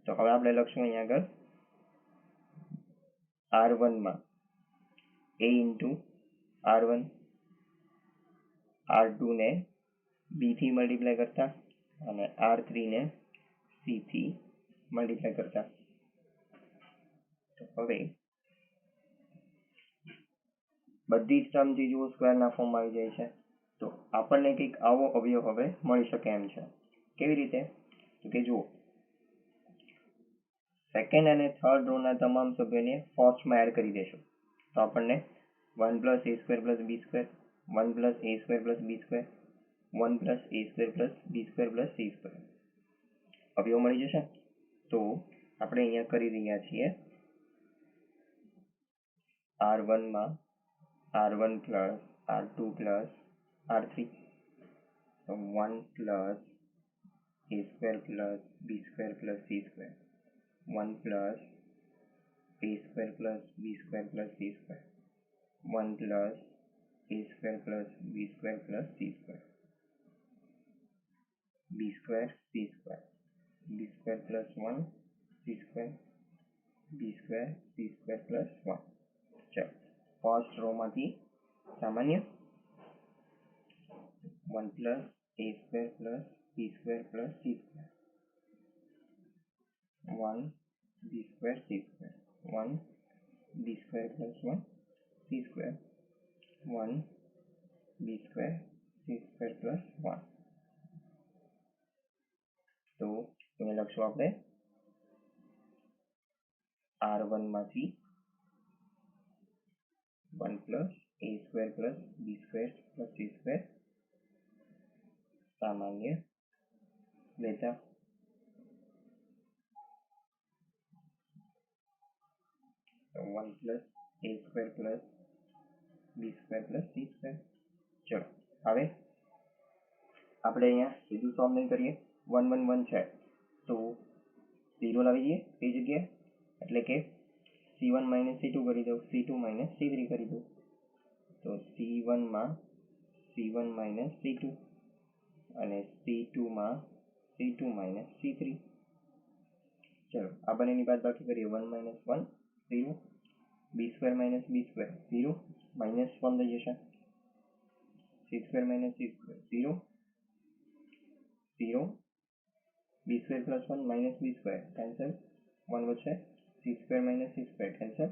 તો હવે આપણે લખશું અહીંયા આગળ R1 માં A ઇન્ટુ R1, R2 ને B થી મલ્ટીપ્લાય કરતા અને R3 ને C થી મલ્ટીપ્લાય કરતા. તો હવે બધી જ ટર્મ જે જુઓ સ્ક્વેરના ફોર્મમાં આવી જાય છે. તો આપણને કંઈક આવો અવયવ હવે મળી શકે એમ છે. કેવી રીતે? તો કે જુઓ સેકન્ડ અને થર્ડ રોના તમામ સભ્યોને ફર્સ્ટમાં એડ કરી દેશું તો આપણને 1 પ્લસ એ સ્ક્વેર પ્લસ બી સ્ક્વેર 1 પ્લસ એ સ્ક્વેર પ્લસ બી સ્ક્વેર 1 પ્લસ એ સ્ક્વેર પ્લસ બી સ્ક્વેર પ્લસ સી સ્ક્વેર અવયવ મળી જશે. તો આપણે અહીંયા કરી રહ્યા છીએ R1 માં R1 plus R2 plus R3, તો 1 plus A square plus B square plus c square 1 plus a square plus b square plus c square, 1 plus a square plus b square plus c square, b square c square, b square plus 1 c square, b square c square plus 1. ચલો ફર્સ્ટ રો માંથી સામાન્ય 1 plus a square plus b square plus c square, 1 b square c square, 1 b square plus 1 c square, 1 b square c square plus 1. તો અહીંયા લખશું આપણે r1 માંથી 1 plus a square plus b square plus c square સામાન્ય લેતા 1 plus a square plus b square plus c square. ચલો હવે આપણે અહીંયા સીધું સોલ્વ નહીં કરીએ, 1 1 1 છે તો 0 લાવી દઈએ એ જગ્યાએ, એટલે કે c1 minus c2 કરી દઉં, c2 minus c3 કરી દઉં, તો c1 માં c1 minus c2 અને c2 માં c2 minus c3. ચલો આ બંનેની બાદબાકી કરીએ, 1 minus 1 0, b square minus b square 0, minus 1 થઈ જશે, c square minus c square 0 0, b square plus 1 minus b square cancel, 1 વધશે, c square minus c square cancel,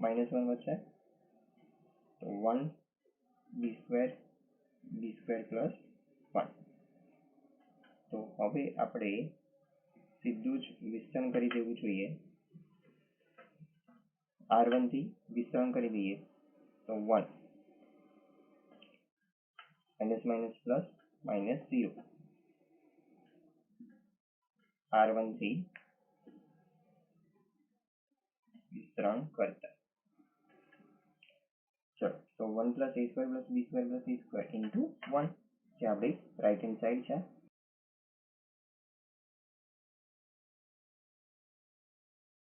minus 1 વધશે, તો 1 b square plus 1. તો હવે આપણે સીધું જ વિસ્તરણ કરી દેવું જોઈએ, r1 થી વિસ્તરણ કરી દઈએ તો 1 minus minus plus minus 0, r1 થી વિસ્તરણ કરતા. ચલો તો 1 plus a square plus b square plus c square into 1 જે આપણી રાઈટ હેન્ડ સાઈડ છે,